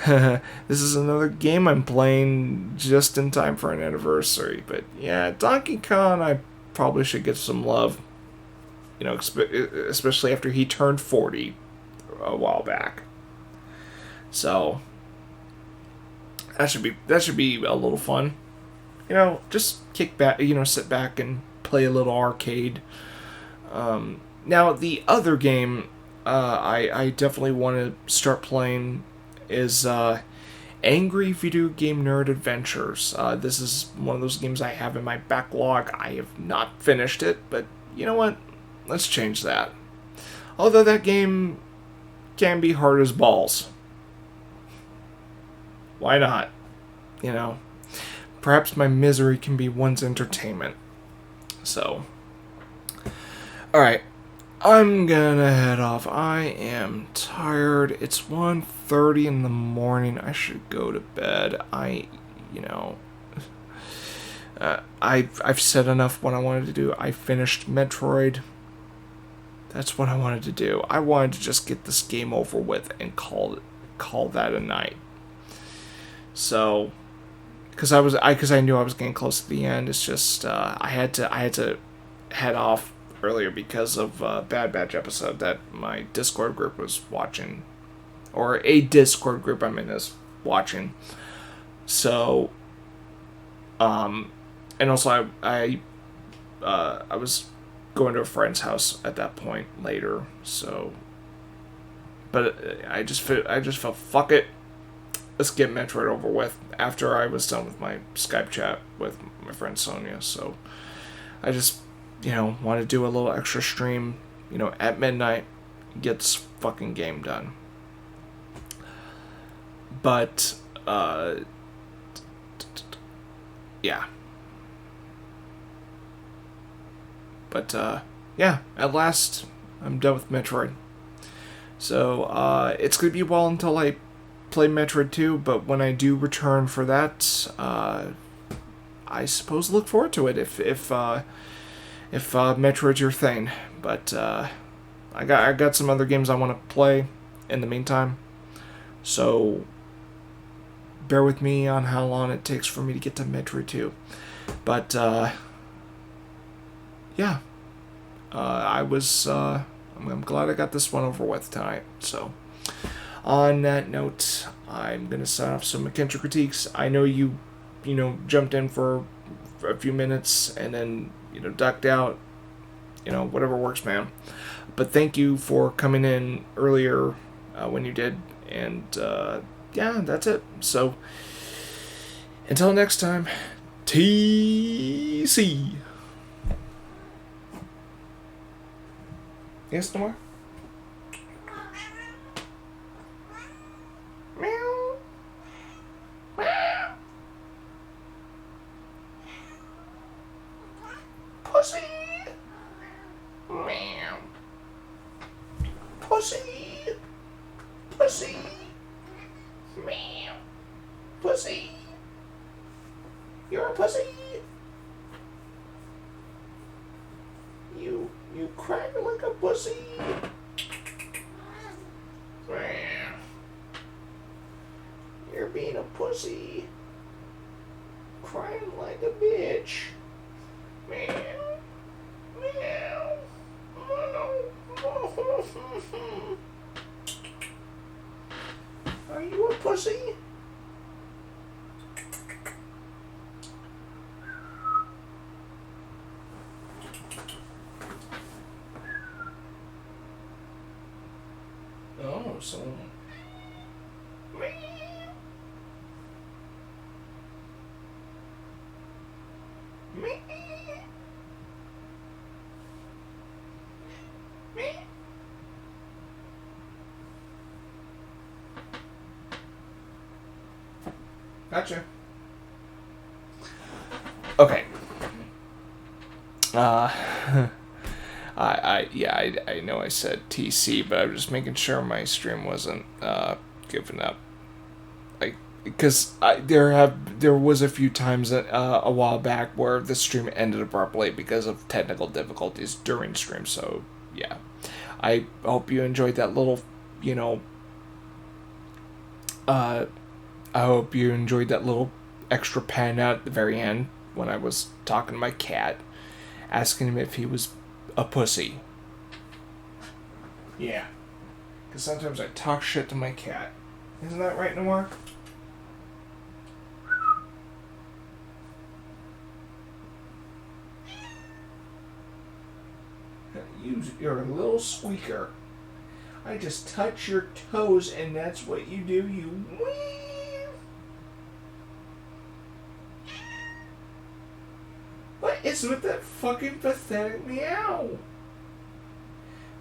This is another game I'm playing just in time for an anniversary. But yeah, Donkey Kong, I probably should get some love. Especially after he turned 40 a while back. So that should be a little fun. Just kick back, sit back and play a little arcade. Now the other game I definitely want to start playing is Angry Video Game Nerd Adventures. This is one of those games I have in my backlog. I have not finished it, but you know what? Let's change that. Although that game can be hard as balls. Why not? perhaps my misery can be one's entertainment. So, alright, I'm gonna head off. I am tired. It's 1:30 in the morning. I should go to bed. I've said enough what I wanted to do. I finished Metroid. That's what I wanted to do. I wanted to just get this game over with and call that a night. So, because I knew I was getting close to the end. It's just I had to head off earlier because of Bad Batch episode that my Discord group was watching, or a Discord group I'm in is watching. So, and also I was going to a friend's house at that point later. So, but I just felt fuck it. Let's get Metroid over with after I was done with my Skype chat with my friend Sonia. So I just, want to do a little extra stream, at midnight, get this fucking game done. But, yeah. But, yeah, at last, I'm done with Metroid. So, it's going to be a while until I play Metroid 2, but when I do return for that, I suppose look forward to it if Metroid's your thing. But I got some other games I want to play in the meantime, so bear with me on how long it takes for me to get to Metroid 2. But yeah, I'm glad I got this one over with tonight. So, on that note, I'm going to sign off some McKentra critiques. I know you jumped in for a few minutes and then, ducked out. Whatever works, man. But thank you for coming in earlier when you did. And, yeah, that's it. So, until next time, TC. Yes, Noir? Meow. Meow. Pussy. Meow. Pussy. Pussy. Meow. Pussy. You're a pussy. You cry like a pussy. Meow. You're being a pussy. Crying like a bitch. Meow. Meow. Are you a pussy? Oh, so... Gotcha. Okay. I know I said TC, but I was just making sure my stream wasn't giving up. Because there was a few times a while back where the stream ended abruptly because of technical difficulties during stream. So yeah, I hope you enjoyed that little, I hope you enjoyed that little extra pan out at the very end when I was talking to my cat, asking him if he was a pussy. Yeah. Because sometimes I talk shit to my cat. Isn't that right, Noir? You're a little squeaker. I just touch your toes and that's what you do. You wee. What is with that fucking pathetic meow?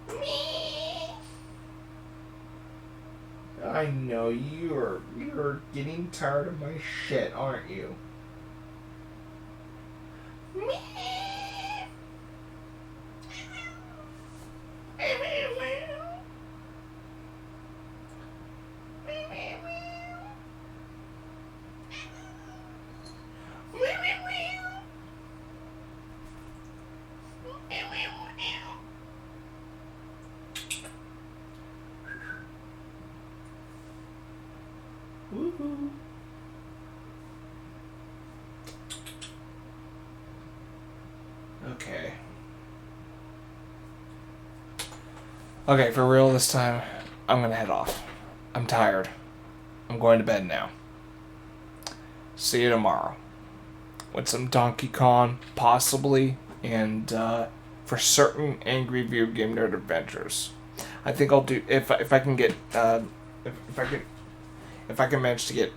Me. I know you're getting tired of my shit, aren't you? Woohoo. Okay. Okay, for real this time, I'm gonna head off. I'm tired. I'm going to bed now. See you tomorrow. With some Donkey Kong, possibly, and for certain Angry Video Game Nerd Adventures. I think I'll do if I can get if I can manage to get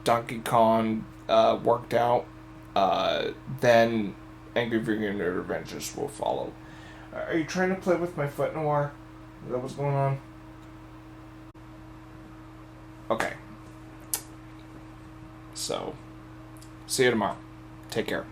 Donkey Kong worked out, then Angry Video Game Nerd Adventures will follow. Are you trying to play with my foot, Noir? Is that what's going on? Okay. So, see you tomorrow. Take care.